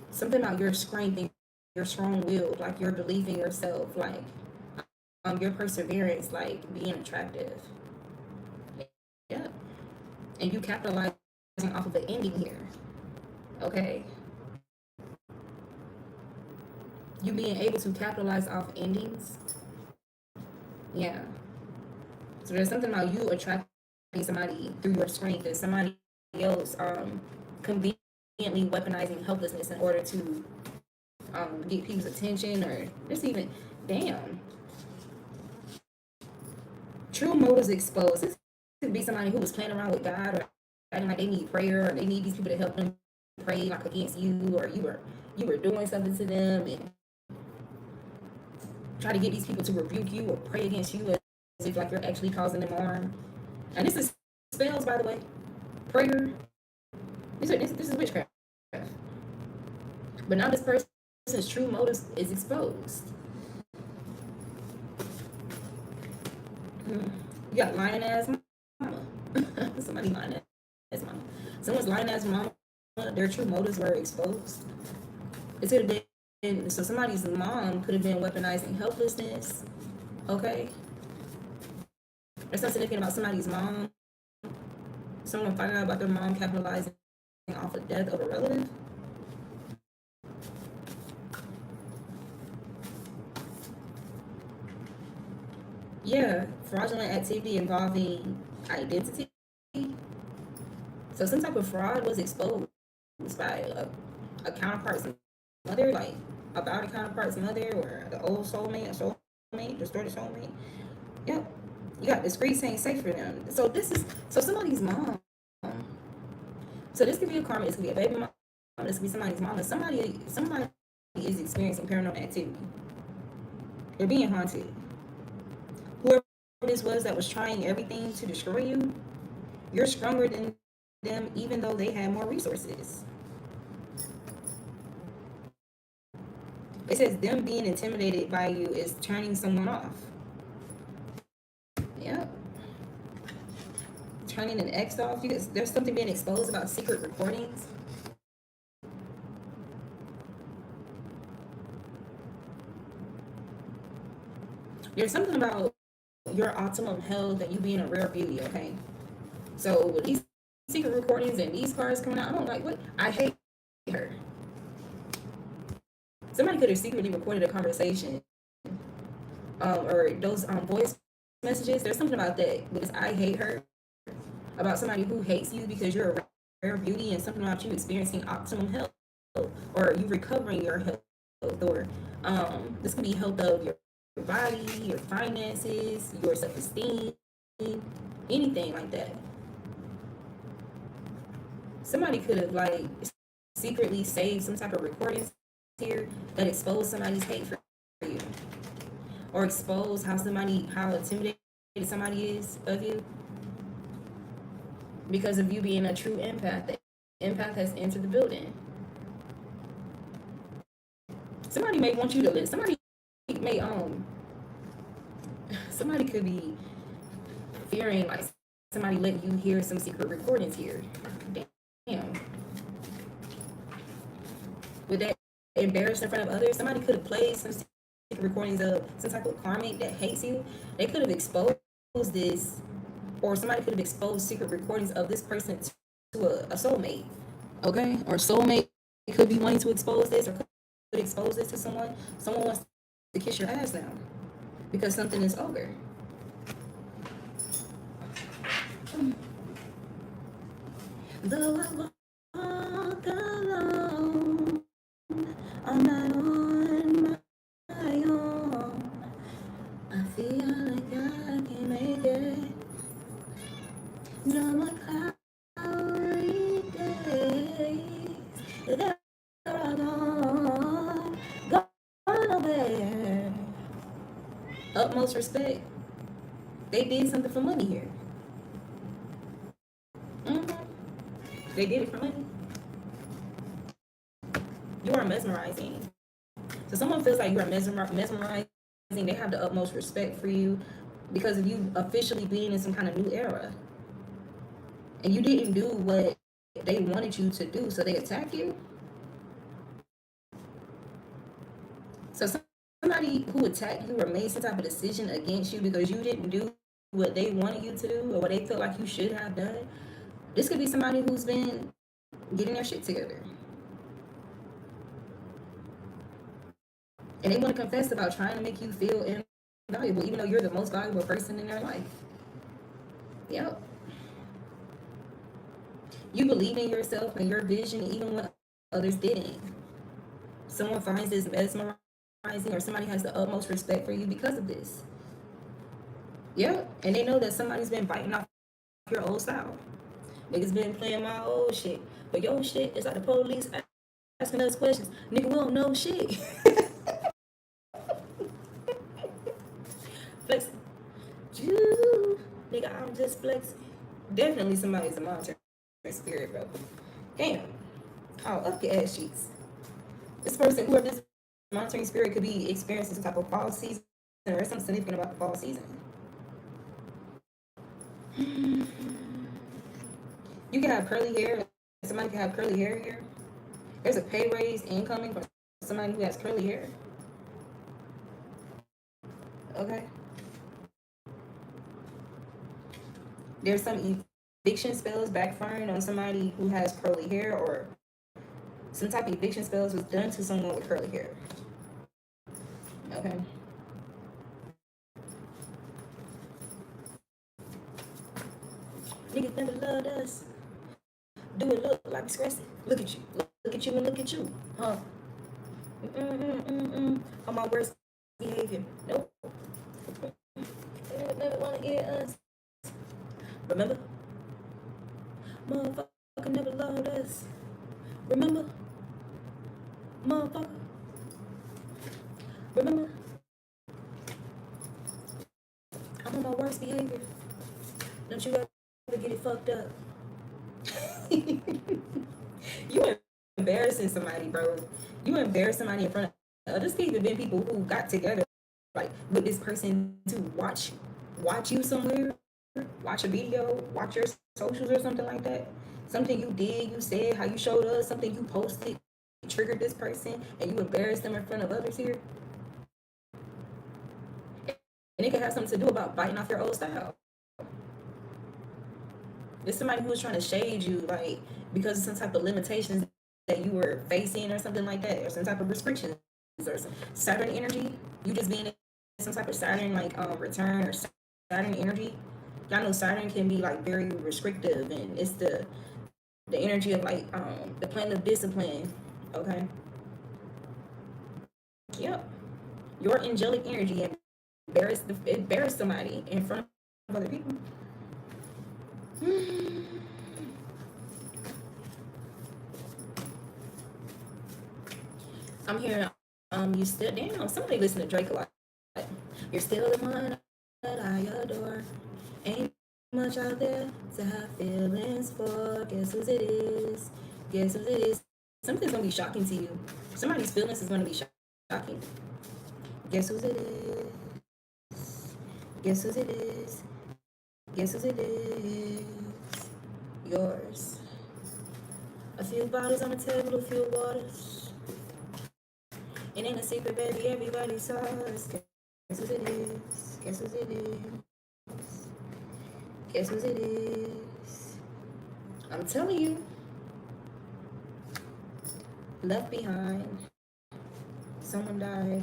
something about your strength, your strong willed, like your belief in yourself, like your perseverance, like being attractive. Yeah. And you capitalizing off of the ending here. Okay. You being able to capitalize off endings. Yeah. So there's something about you attracting somebody through your strength, and somebody else conveniently weaponizing helplessness in order to get people's attention, or just even, damn, true motives exposed. This could be somebody who was playing around with God, or acting like they need prayer, or they need these people to help them pray like against you, or you were doing something to them and try to get these people to rebuke you or pray against you as if like you're actually causing them harm. And this is spells, by the way. Prayer. This is witchcraft. But now this person's true motives is exposed. You got lying ass mama. Somebody lying ass mama. Someone's lying ass mama. Their true motives were exposed. It could have been, so somebody's mom could have been weaponizing helplessness. Okay, there's something significant about somebody's mom. Someone finding out about their mom capitalizing off the death of a relative. Yeah, fraudulent activity involving identity. So some type of fraud was exposed by a counterpart's mother, like about a counterpart's mother, or the old soulmate, a soulmate, distorted soulmate. Yep. You got discreet saying safe for them. So this is, so somebody's mom. So this could be a karma, this could be a baby mom, this could be somebody's mom. Somebody is experiencing paranormal activity. They're being haunted. Whoever this was that was trying everything to destroy you, you're stronger than them, even though they had more resources. It says them being intimidated by you is turning someone off. Yeah. Turning an ex off. There's something being exposed about secret recordings. There's something about your optimum health and you being a rare beauty, okay? So with these secret recordings and these cards coming out, I don't like what I hate her. Somebody could have secretly recorded a conversation, or those voice messages. There's something about that because I hate her, about somebody who hates you because you're a rare beauty, and something about you experiencing optimum health, or you recovering your health, or this could be health of your body, your finances, your self-esteem, anything like that. Somebody could have like secretly saved some type of recordings here that expose somebody's hate for you, or expose how intimidated somebody is of you because of you being a true empath. The empath has entered the building. Somebody may want you to live. May somebody could be fearing like somebody letting you hear some secret recordings here. Damn. Would that embarrass in front of others? Somebody could have played some secret recordings of some type of karmic that hates you. They could have exposed this, or somebody could have exposed secret recordings of this person to a soulmate. Okay? Or soulmate could be wanting to expose this, or could expose this to someone. Someone wants to kiss your ass now because something is over. Though I walk alone, I'm not on my own. I feel like I can make it. No more cloudy days. They're all gone away. Utmost respect. They did something for money here. They did it for money. You are mesmerizing. So someone feels like you are mesmerizing. They have the utmost respect for you because of you officially being in some kind of new era. And you didn't do what they wanted you to do, so they attack you. So somebody who attacked you or made some type of decision against you because you didn't do what they wanted you to do or what they felt like you should have done. This could be somebody who's been getting their shit together. And they want to confess about trying to make you feel invaluable, even though you're the most valuable person in their life. Yep. You believe in yourself and your vision even when others didn't. Someone finds this mesmerizing, or somebody has the utmost respect for you because of this. Yep. And they know that somebody's been biting off your old style. Niggas been playing my old shit. But your shit is like the police asking us questions. Nigga, we don't know shit. Flexing. Nigga, I'm just flexing. Definitely somebody's a monster spirit, bro. Damn. Oh, up your ass cheeks. This person, whoever this monitoring spirit could be experiencing some type of fall season or something significant about the fall season. You can have curly hair. Somebody can have curly hair here. There's a pay raise incoming from somebody who has curly hair. Okay. There's some eviction spells backfiring on somebody who has curly hair, or some type of eviction spells was done to someone with curly hair. Okay. Niggas never loved us. Do it look like disgusting? Look at you. Look at you and look at you. Huh? On my worst behavior. Nope. They would never want to get us. Remember? Motherfucker never loved us. Remember? Motherfucker. Remember? I'm on my worst behavior. Don't you ever get it fucked up. You embarrassing somebody, bro. You embarrass somebody in front of others. Could even been people who got together like with this person to watch you somewhere, watch a video, watch your socials or something like that. Something you did, you said, how you showed us, something you posted, triggered this person, and you embarrassed them in front of others here. And it could have something to do about biting off your old style. It's somebody who was trying to shade you, like, because of some type of limitations that you were facing or something like that, or some type of restrictions, or some Saturn energy. You just being in some type of Saturn, like, return or Saturn energy. Y'all know Saturn can be, like, very restrictive, and it's the energy of, like, the planet of discipline, okay? Yep. Your angelic energy embarrassed somebody in front of other people. I'm hearing, you still, damn, somebody listen to Drake a lot. You're still the one that I adore. Ain't much out there to have feelings for. Guess whose it is? Guess whose it is? Something's gonna be shocking to you. Somebody's feelings is gonna be shocking. Guess whose it is? Guess whose it is? Guess whose it is? Yours. A few bottles on the table, a few waters. It ain't a secret, baby, everybody saw us. Guess whose it is? Guess whose it is? Guess what it is? I'm telling you. Left behind. Someone died.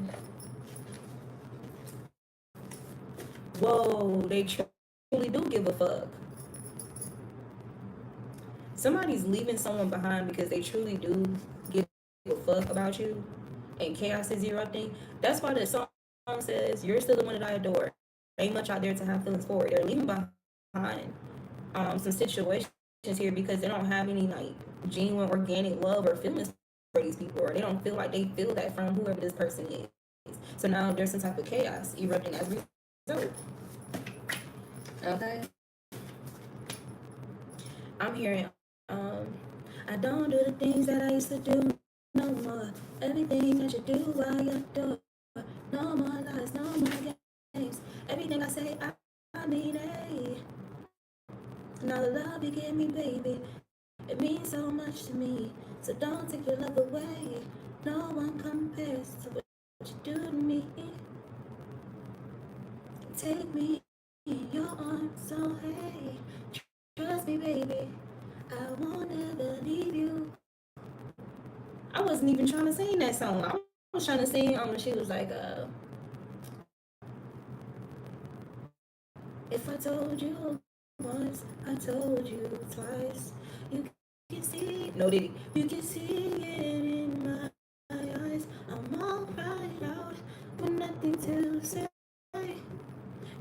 Whoa, they truly do give a fuck. Somebody's leaving someone behind because they truly do give a fuck about you, and chaos is erupting. That's why the song says, "You're still the one that I adore." Ain't much out there to have feelings for. They're leaving behind some situations here because they don't have any like genuine organic love or feelings for these people, or they don't feel like they feel that from whoever this person is. So now there's some type of chaos erupting as a result. Okay, I'm hearing I don't do the things that I used to do no more. Everything that you do, I adore. No more lies, no more games. Everything I say, I mean it. Now the love you give me, baby, it means so much to me. So don't take your love away. No one compares to what you do to me. Take me in your arms, so hey, trust me, baby, I won't ever leave you. I wasn't even trying to sing that song. I was trying to sing she was like, if I told you once, I told you twice, you can see it. No, did you can see it in my eyes. I'm all cried out with nothing to say.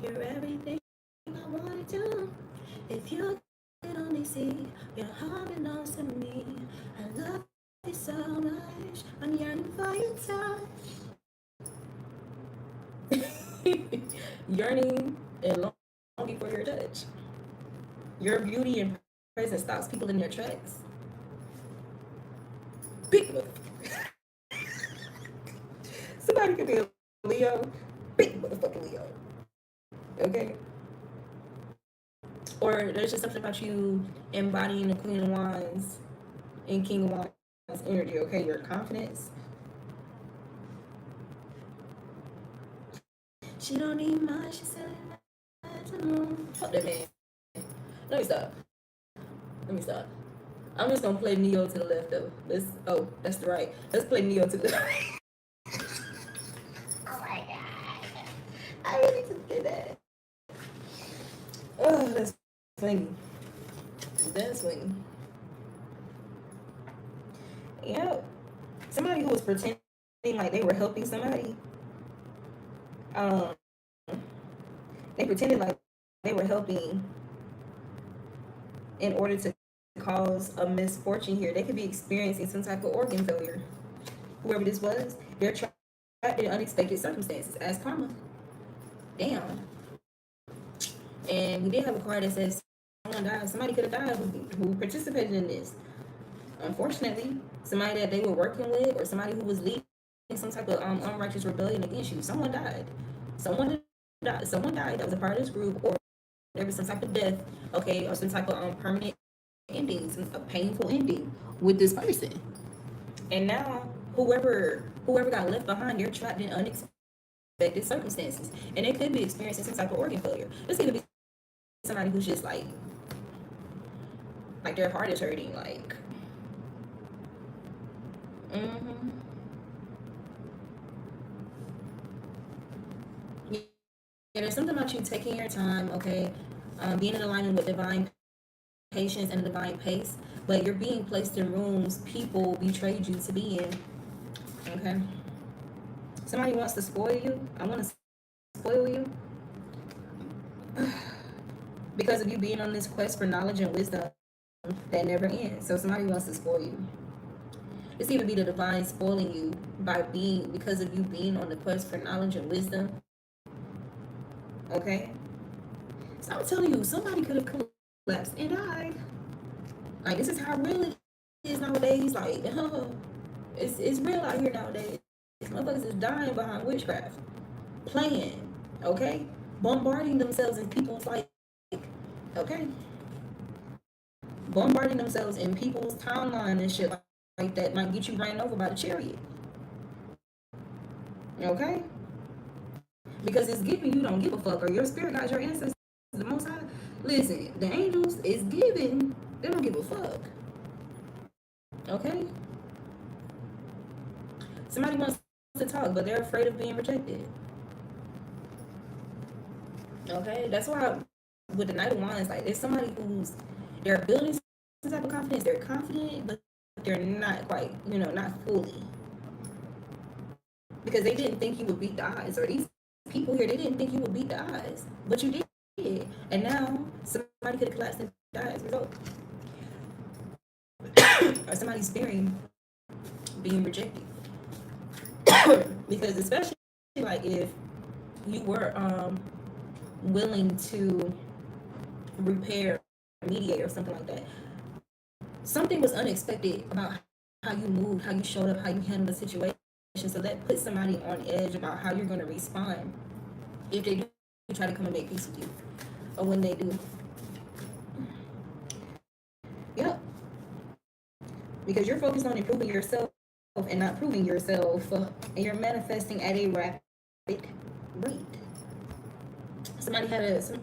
You're everything I wanted to. If you could only see your heart belongs to me. I love you so much. I'm yearning for your touch. Yearning and longing for your touch. Your beauty and presence stops people in their tracks. Big motherfucker. Somebody could be a Leo. Big motherfucking Leo. Okay? Or there's just something about you embodying the Queen of Wands and King of Wands energy, okay? Your confidence. She don't need much, she's selling that to move. Fuck that man. Let me stop. I'm just gonna play Neo to the left though. That's the right. Let's play Neo to the left. Oh my god. I really just did that. Oh, that's funny. That's funny. Yeah. Somebody who was pretending like they were helping somebody. They pretended like they were helping in order to cause a misfortune here. They could be experiencing some type of organ failure. Whoever this was, they're trapped in unexpected circumstances as karma. Damn. And we did have a card that says someone died. Somebody could have died who participated in this. Unfortunately, somebody that they were working with or somebody who was leading some type of unrighteous rebellion against you. Someone died. Someone died that was a part of this group, or there was some type of death, okay, or some type of permanent ending, a painful ending with this person. And now whoever got left behind, you're trapped in unexpected circumstances. And they could be experiencing some type of organ failure. This could be somebody who's just like their heart is hurting, like Yeah, there's something about you taking your time, okay, being in alignment with divine patience and a divine pace, but you're being placed in rooms people betrayed you to be in, okay? Somebody wants to spoil you. I want to spoil you because of you being on this quest for knowledge and wisdom that never ends. So somebody wants to spoil you. This even be the divine spoiling you because of you being on the quest for knowledge and wisdom. Okay? So I'm telling you, somebody could have collapsed and died. Like, this is how real it is nowadays. Like, it's real out here nowadays. Motherfuckers is dying behind witchcraft. Playing, okay? Bombarding themselves in people's, like, okay? Bombarding themselves in people's timeline and shit like that might get you ran over by the chariot. Okay? Because it's giving you don't give a fuck, or your spirit guides, your ancestors the Most High. Listen, the angels is giving. They don't give a fuck. Okay? Somebody wants to talk, but they're afraid of being rejected. Okay? That's why with the Knight of Wands, like, there's somebody who's, they're building some type of confidence. They're confident, but they're not quite, not fully. Because they didn't think you would beat the odds, or these people here, they didn't think you would beat the odds, but you did. And now somebody could have collapsed and died as a result. Or somebody's fearing being rejected. Because especially like if you were willing to repair, mediate, or something like that, something was unexpected about how you moved, how you showed up, how you handled the situation. So that puts somebody on edge about how you're going to respond if they do try to come and make peace with you, or when they do. Yep. Because you're focused on improving yourself and not proving yourself, and you're manifesting at a rapid rate.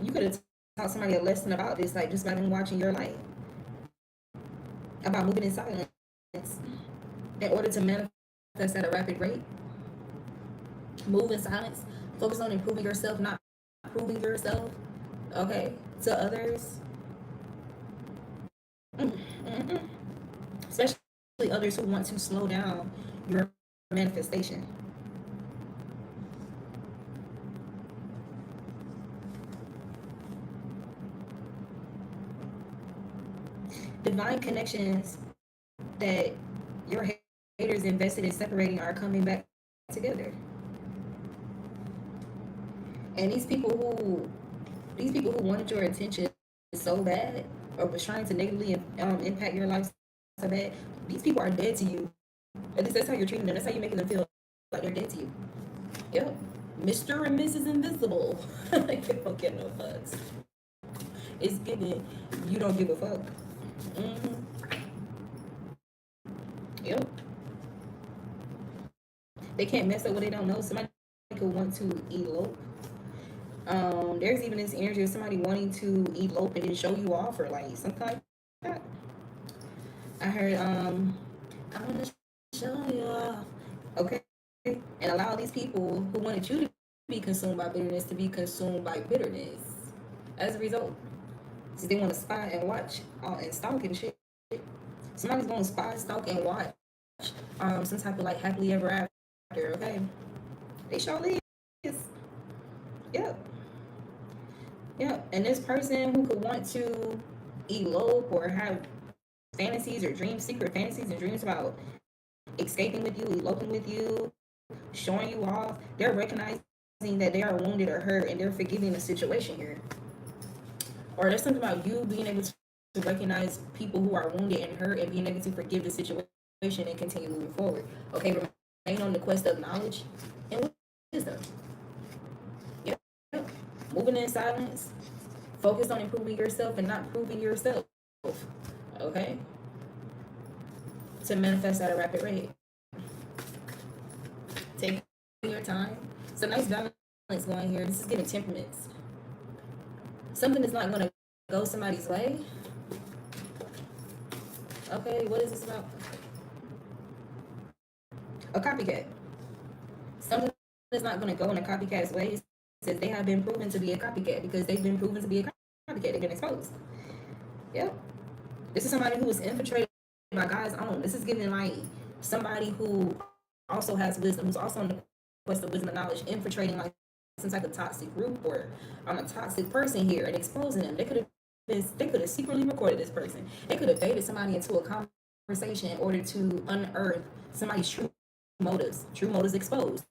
You could have taught somebody a lesson about this, like just by them watching your life, about moving in silence in order to manifest at a rapid rate. Move in silence. Focus on improving yourself, not proving yourself, okay, to others. Especially others who want to slow down your manifestation. Divine connections that your haters invested in separating are coming back together. And these people who wanted your attention so bad, or was trying to negatively impact your life so bad, these people are dead to you. At least that's how you're treating them. That's how you're making them feel like they're dead to you. Yep. Mr. and Mrs. Invisible. They don't get no fucks. It's given. You don't give a fuck. Yep. They can't mess up what they don't know. Somebody could want to elope. There's even this energy of somebody wanting to elope and then show you off, or like something like that. I heard, I want to show you off. Okay? And allow these people who wanted you to be consumed by bitterness to be consumed by bitterness as a result. So they want to spy and watch and stalk and shit. Somebody's going to spy, stalk, and watch some type of like happily ever after, okay? They surely is. Yep. Yep. And this person who could want to elope or have fantasies or dreams, secret fantasies and dreams about escaping with you, eloping with you, showing you off, they're recognizing that they are wounded or hurt, and they're forgiving the situation here. Or there's something about you being able to recognize people who are wounded and hurt, and being able to forgive the situation and continue moving forward. Okay, remain on the quest of knowledge and wisdom. Yep. Moving in silence. Focus on improving yourself and not proving yourself. Okay? To manifest at a rapid rate. Take your time. It's a nice balance going here. This is giving temperaments. Something is not going to go somebody's way. Okay, what is this about? A copycat. Something is not going to go in a copycat's way. It says they have been proven to be a copycat because they've been proven to be a copycat. They've been exposed. Yep. This is somebody who was infiltrated by God's own. This is giving like somebody who also has wisdom, who's also on the quest of wisdom and knowledge, infiltrating like some type of toxic group or a toxic person here and exposing them. They could have secretly recorded this person. They could have baited somebody into a conversation in order to unearth somebody's true motives exposed.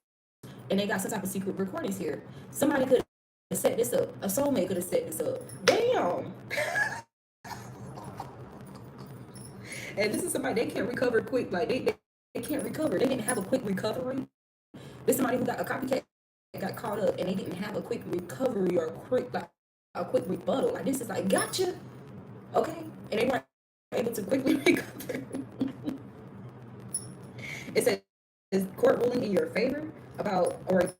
And they got some type of secret recordings here. Somebody could have set this up. A soulmate could have set this up. Damn. And this is somebody they can't recover quick. Like they can't recover. They didn't have a quick recovery. This is somebody who got a copycat, got caught up, and they didn't have a quick recovery or a quick rebuttal. Like this is like gotcha, okay, and they weren't able to quickly recover. It says court ruling in your favor about or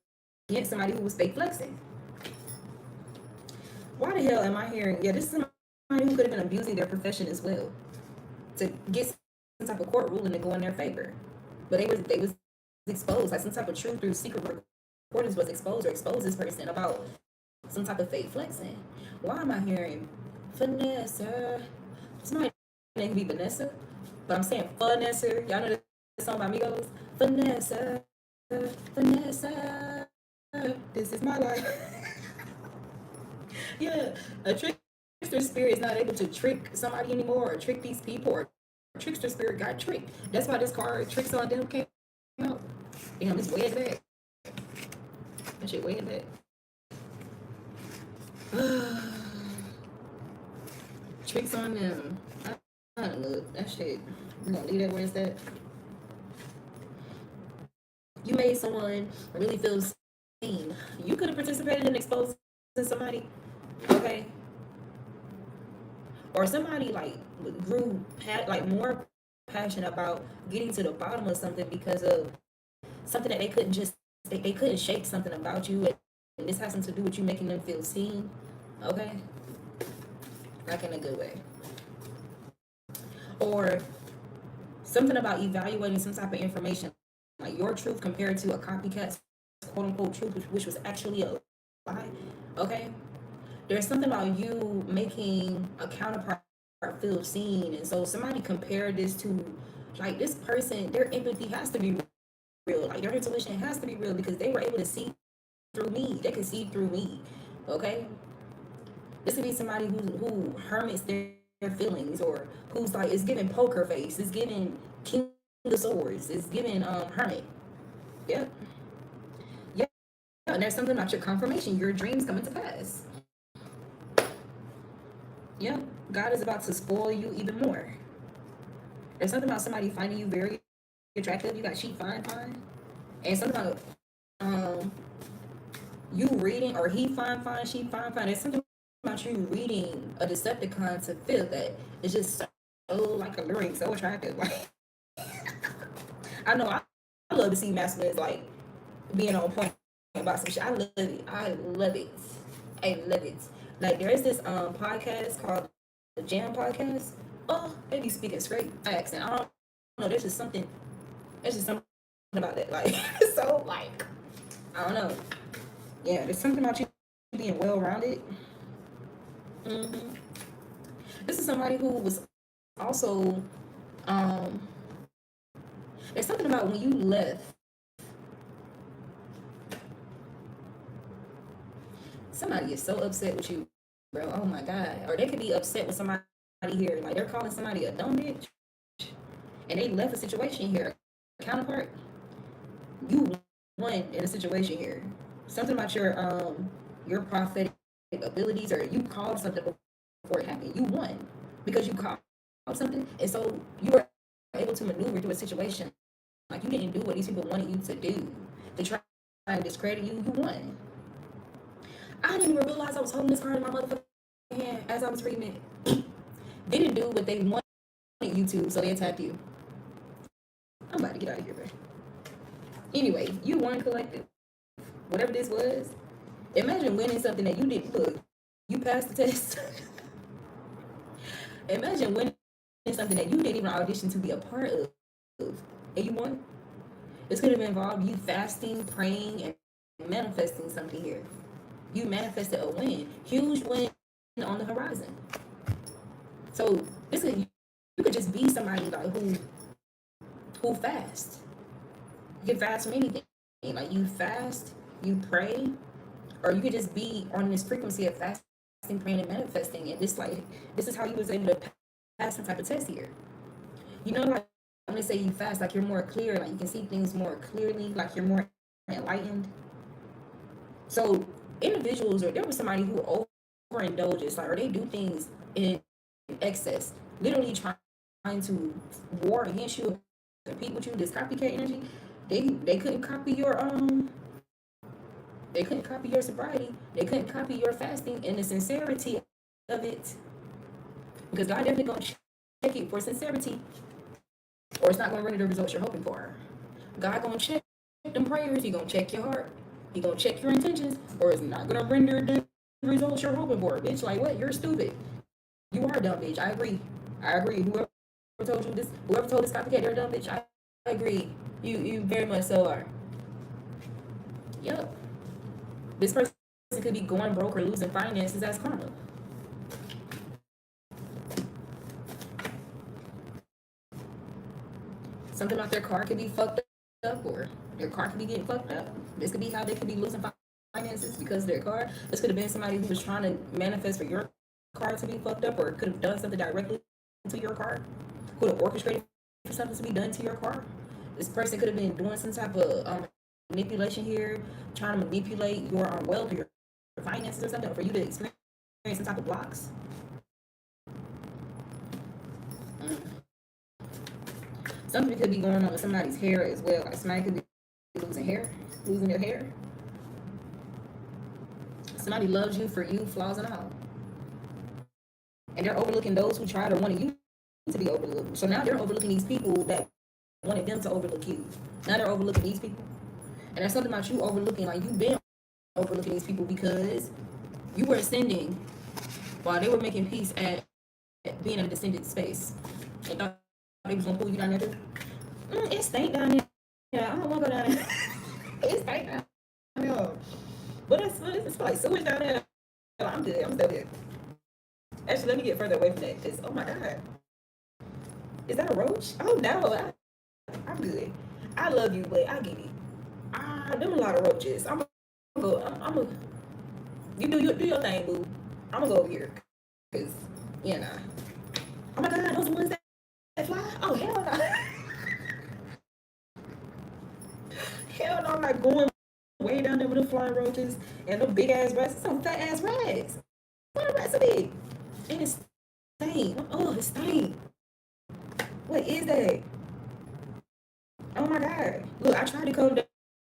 against somebody who was fake flexing. Why the hell am I hearing? Yeah, this is somebody who could have been abusing their profession as well to get some type of court ruling to go in their favor. But they was exposed, like some type of truth through secret recordings was exposed or exposed this person about some type of fake flexing. Why am I hearing Vanessa? Somebody name be Vanessa, but I'm saying Vanessa. Y'all know the song by Migos? Vanessa, Vanessa, this is my life. Yeah, a trickster spirit is not able to trick somebody anymore or trick these people, or a trickster spirit got tricked. That's why this card Tricks on Them came out. Damn, it's way back. That shit way back. Tricks on Them. I don't know. That shit. We're gonna leave that where it's at. You made someone really feel seen. You could have participated in exposing somebody, okay? Or somebody like grew like more passionate about getting to the bottom of something because of something that they couldn't just they couldn't shake something about you, and this has something to do with you making them feel seen, okay? Like in a good way. Or something about evaluating some type of information, like your truth compared to a copycat's quote unquote truth, which was actually a lie, okay? There's something about you making a counterpart feel seen, and so somebody compared this to, like, this person, their empathy has to be real, like their intuition has to be real because they were able to see through me. They can see through me, okay? This could be somebody who hermits their feelings, or who's like, it's giving poker face, it's giving king of swords, it's giving hermit. Yep. Yeah. And there's something about your confirmation, your dreams coming to pass. Yeah, God is about to spoil you even more. There's something about somebody finding you very attractive. You got she fine. And something about you reading, or he fine, she fine. There's something about you reading a Decepticon to feel that it's just so like alluring, so attractive. Like I know I love to see masculines like being on point about some shit. I love it. I love it. Like there's this podcast called the Jam Podcast. Oh, they be speaking straight accent. I don't know. There's just something about that. Like so like I don't know. Yeah, there's something about you being well rounded. Mm-hmm. This is somebody who was also there's something about when you left. Somebody is so upset with you, bro. Oh my God. Or they could be upset with somebody here. Like they're calling somebody a dumb bitch. And they left a situation here. Counterpart, you won in a situation here. Something about your prophetic abilities, or you called something before it happened. You won because you called something. And so you were able to maneuver through a situation. Like you didn't do what these people wanted you to do. They tried to discredit you. You won. I didn't even realize I was holding this card in my motherfucking hand as I was reading it. They didn't do what they wanted you to, so they attacked you. I'm about to get out of here, bro. Anyway, you won collective. Whatever this was. Imagine winning something that you didn't look. You passed the test. Imagine winning something that you didn't even audition to be a part of. And you won. This could have involved you fasting, praying, and manifesting something here. You manifested a win, huge win on the horizon. So this could, you could just be somebody like who fast. You can fast from anything. Like you fast, you pray, or you could just be on this frequency of fasting, praying, and manifesting. And this is how you was able to pass some type of test here. You know, like when they say you fast, like you're more clear, like you can see things more clearly, like you're more enlightened. So individuals, or there was somebody who overindulges, like, or they do things in excess, literally trying to war against you, compete with you. This copycat energy, they couldn't copy your sobriety, they couldn't copy your fasting and the sincerity of it, because God definitely gonna check it for sincerity, or it's not gonna render the results you're hoping for. God gonna check them prayers. He gonna check your heart. He gonna check your intentions, or it's not gonna render the results you're hoping for, bitch. Like what? You're stupid. You are a dumb bitch. I agree. I agree. Whoever told you this, whoever told this copycat they're a dumb bitch, I agree. You very much so are. Yep. This person could be going broke or losing finances as karma. Something about their car could be fucked up, or their car could be getting fucked up. This could be how they could be losing finances because of their car. This could have been somebody who was trying to manifest for your car to be fucked up, or could have done something directly to your car. Could have orchestrated for something to be done to your car. This person could have been doing some type of manipulation here, trying to manipulate your wealth or your finances or something, for you to experience some type of blocks. Something could be going on with somebody's hair as well. Like somebody could be losing their hair. Somebody loves you for you, flaws and all. And they're overlooking those who tried or wanted you to be overlooked. So now they're overlooking these people that wanted them to overlook you. Now they're overlooking these people. And there's something about you overlooking, like you've been overlooking these people because you were ascending while they were making peace at being in a descended space. They thought they was gonna pull you down there too. It stank down there. Yeah, I don't wanna go down there. It stank down there. But it's like sewage down there. I'm good. I'm still good. Actually, let me get further away from that because, oh my God. Is that a roach? Oh no, I'm good. I love you, but I get it. Them a lot of roaches. I'm gonna you do your thing, boo. I'm gonna go over here because oh my God, those ones that fly. Oh hell no. Hell no, I'm not going way down there with the flying roaches and them big ass rats. Some fat ass rats. What a rats are big? And it's stank. Oh, it stank. What is that? Oh my God. Look, I tried to come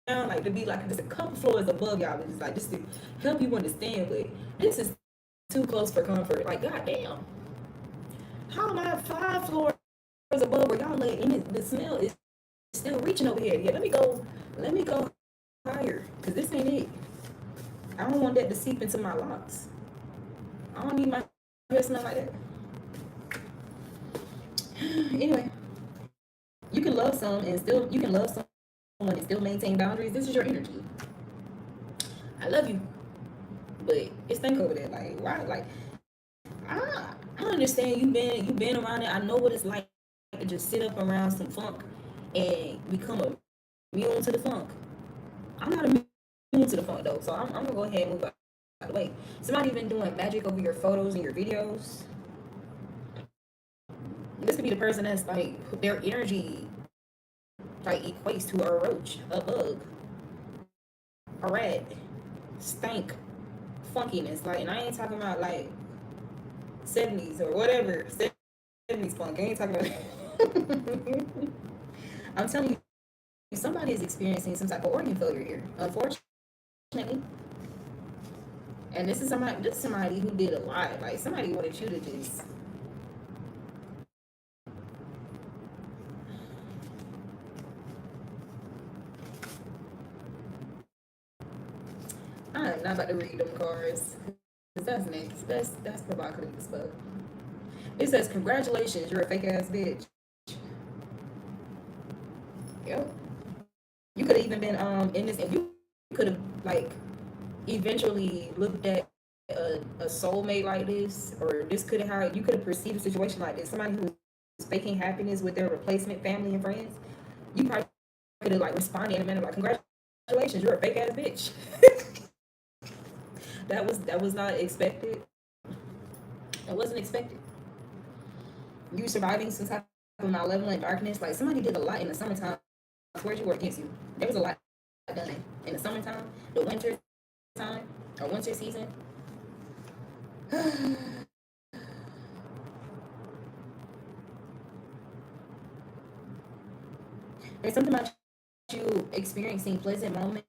down like to be like just a couple floors above y'all, but just like just to help you understand, but this is too close for comfort. Like, goddamn. How am I 5 floors above where y'all lay and the smell is still reaching over here? Yeah, let me go higher. Cause this ain't it. I don't want that to seep into my locks. I don't need my hair smell like that. Anyway, you can love someone and still maintain boundaries. This is your energy. I love you, but it's think over there. Like why? Like I understand you've been around it. I know what it's like to just sit up around some funk and become immune to the funk. I'm not immune to the funk though, so I'm gonna go ahead and move out of the way. Somebody been doing magic over your photos and your videos. This could be the person that's like their energy like equates to a roach, a bug, a rat, stank, funkiness. Like, and I ain't talking about like 70s or whatever, 70s funk. I ain't talking about. I'm telling you, somebody is experiencing some type of organ failure here, unfortunately. And this is somebody who did a lot. Like somebody wanted you to just. I'm not about to read them cards. That's next. That's provocative as fuck. It says, congratulations, you're a fake ass bitch. Yep. You could have even been in this, and you could have like eventually looked at a soulmate like this, or this could have how you could have perceived a situation like this. Somebody who was faking happiness with their replacement family and friends. You probably could have like responded in a manner like, congratulations, you're a fake ass bitch. That was not expected. That wasn't expected. You surviving some type of malevolent darkness. Like somebody did a lot in the summertime towards you or against you. There was a lot done in the summertime, the winter time, or winter season. There's something about you experiencing pleasant moments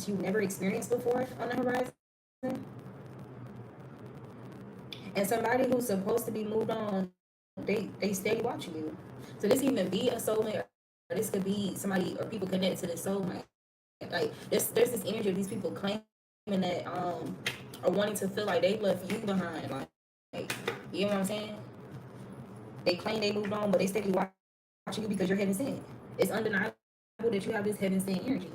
you've never experienced before on the horizon. And somebody who's supposed to be moved on, they stay watching you. So this even be a soulmate, or this could be somebody or people connected to the soulmate. Like there's this energy of these people claiming that or wanting to feel like they left you behind. Like, you know what I'm saying? They claim they moved on, but they steady watching you because you're heaven sent. It's undeniable that you have this heaven sent energy.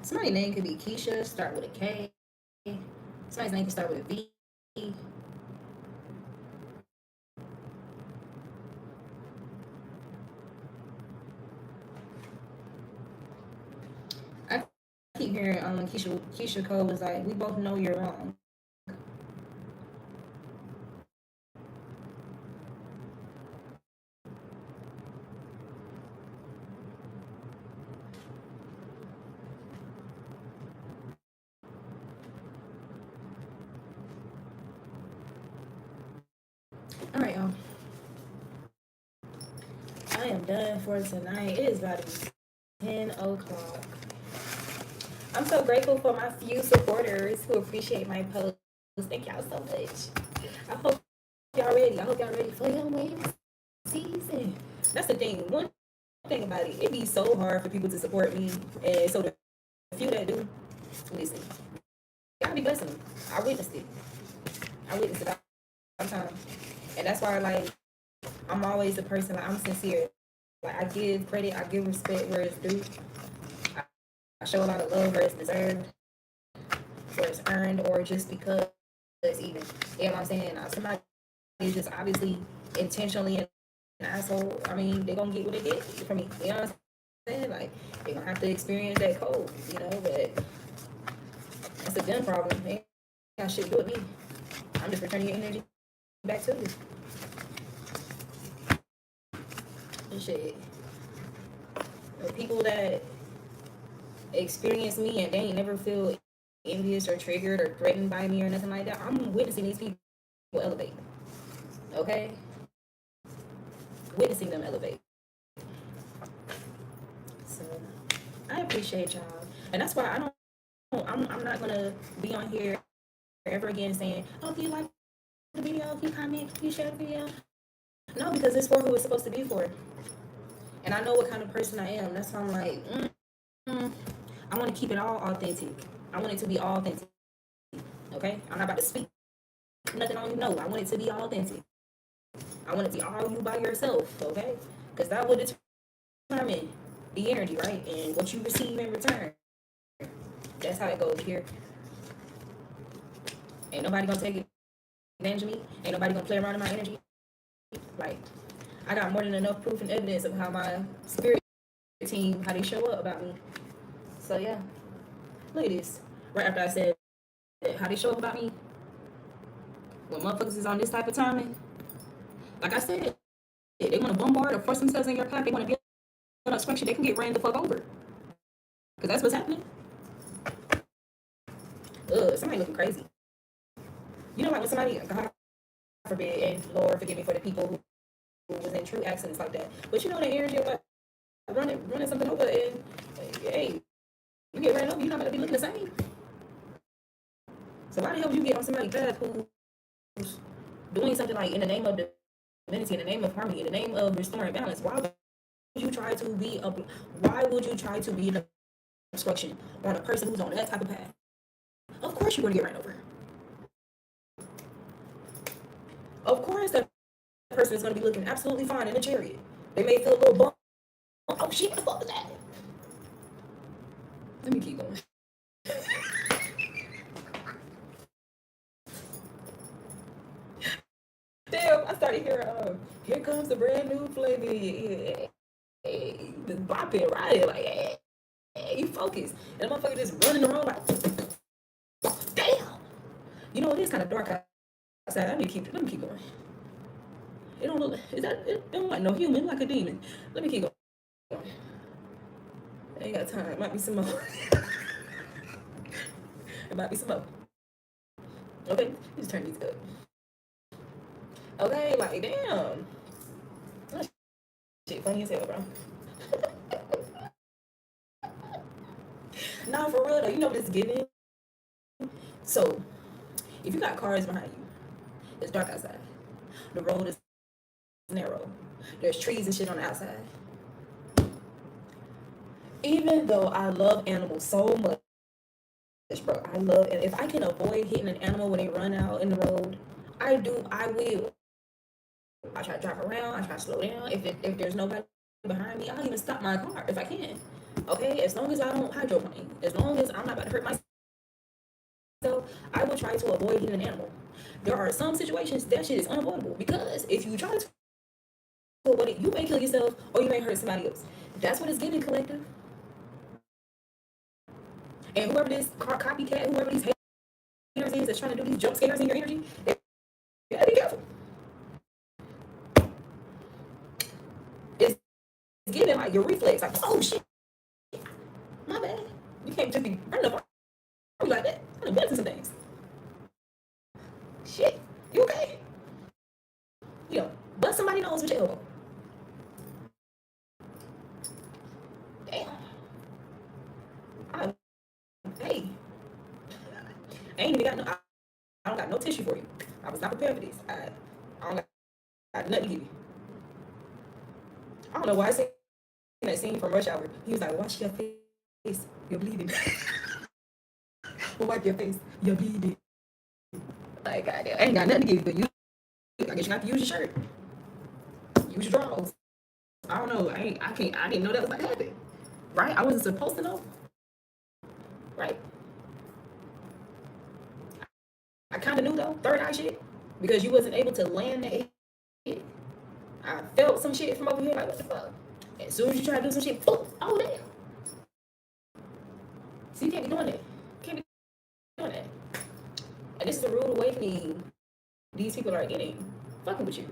Somebody's name could be Keisha, start with a K. Somebody's name can start with a V. I keep hearing Keisha Cole was like, we both know you're wrong. All right, y'all. I am done for tonight. It is about to be 10 o'clock. I'm so grateful for my few supporters who appreciate my posts. Thank y'all so much. I hope y'all ready. I hope y'all ready for your win season. That's the thing. One thing about it, it be so hard for people to support me. And so the few that do, listen, y'all be blessing them. I witnessed it. I witnessed it all the time. And that's why, like, I'm always the person, like, I'm sincere. Like, I give credit, I give respect where it's due. I show a lot of love where it's deserved, where it's earned, or just because even. You know what I'm saying? Now, somebody is just obviously intentionally an asshole. I mean, they're going to get what they get from me. You know what I'm saying? Like, they're going to have to experience that cold, you know? But that's a them problem. They ain't got shit to do with me. I'm just returning your energy back to you. And shit. The people that experience me and they ain't never feel envious or triggered or threatened by me or nothing like that, I'm witnessing these people elevate. Okay? Witnessing them elevate. So I appreciate y'all. And that's why I'm not gonna be on here ever again saying, oh, if you like the video, if you comment, if you share the video. No, because it's for who it's supposed to be for. And I know what kind of person I am. That's why I'm like, I want to keep it all authentic. I want it to be all authentic. Okay? I'm not about to speak nothing on you. No, I want it to be all authentic. I want it to be all you by yourself. Okay? Because that would determine the energy, right? And what you receive in return. That's how it goes here. Ain't nobody gonna take advantage of me. Ain't nobody gonna play around in my energy. Like, I got more than enough proof and evidence of how my spirit team, how they show up about me. So yeah, look at this. Right after I said how they show up about me, when motherfuckers is on this type of timing, like I said, they want to bombard or force themselves in your path. They want to build up structure. They can get ran the fuck over. Because that's what's happening. Somebody looking crazy. You know, like when somebody, God forbid, and Lord forgive me for the people who was in true accidents like that. But you know the energy of like running something over and hey, you get ran over, you're not gonna be looking the same. So why the hell would you get on somebody's path who's doing something like in the name of divinity, in the name of harmony, in the name of restoring balance? Why would you try to be an obstruction on a person who's on that type of path? Of course you're gonna get ran over. Of course that person is gonna be looking absolutely fine in the chariot. They may feel a little bump. Oh shit, what the fuck was that? Let me keep going. Damn, I started hearing, here comes the brand new flavor. Hey, the bopping right, like, hey, you focus. And the motherfucker just running around like, damn. You know, it is kind of dark outside. Let me keep going. It don't look, it don't like no human, like a demon. Let me keep going. I ain't got time. It might be some more. It might be some more. Okay, just turn these up. Okay, like, damn. That shit funny as hell, bro. Nah, for real though, you know what it's giving? So, if you got cars behind you, it's dark outside. The road is narrow. There's trees and shit on the outside. Even though I love animals so much, bro, I love it. If I can avoid hitting an animal when they run out in the road, I do. I will. I try to drive around. I try to slow down. If there's nobody behind me, I'll even stop my car if I can. Okay, as long as I don't hydroplane, as long as I'm not about to hurt myself, I will try to avoid hitting an animal. There are some situations that shit is unavoidable because if you try to avoid it, you may kill yourself or you may hurt somebody else. That's what it's giving, collective. And whoever this copycat, whoever these haters is that's trying to do these jump scares in your energy, you gotta be careful. It's giving like your reflex, like, oh shit, my bad. You can't just be running up on you like that. I'm gonna some things. Shit, you okay? You know, bust somebody nose with your elbow. Damn. Hey, I ain't even got no. I don't got no tissue for you. I was not prepared for this. I don't got nothing to give you. I don't know why I seen that scene from Rush Hour. He was like, "Wash your face, you're bleeding." Wipe your face, you're bleeding. Like, goddamn, I ain't got nothing to give you, but you. I guess you got to use your shirt, use your drawers. I don't know. I can't. I didn't know that was about to happen. Right? I wasn't supposed to know. Right? I kind of knew though. Third eye shit, because you wasn't able to land that hit. I felt some shit from over here. Like, what the fuck? As soon as you try to do some shit, boom! Oh damn! So you can't be doing that. Can't be doing that. And this is a rude awakening these people are getting fucking with you.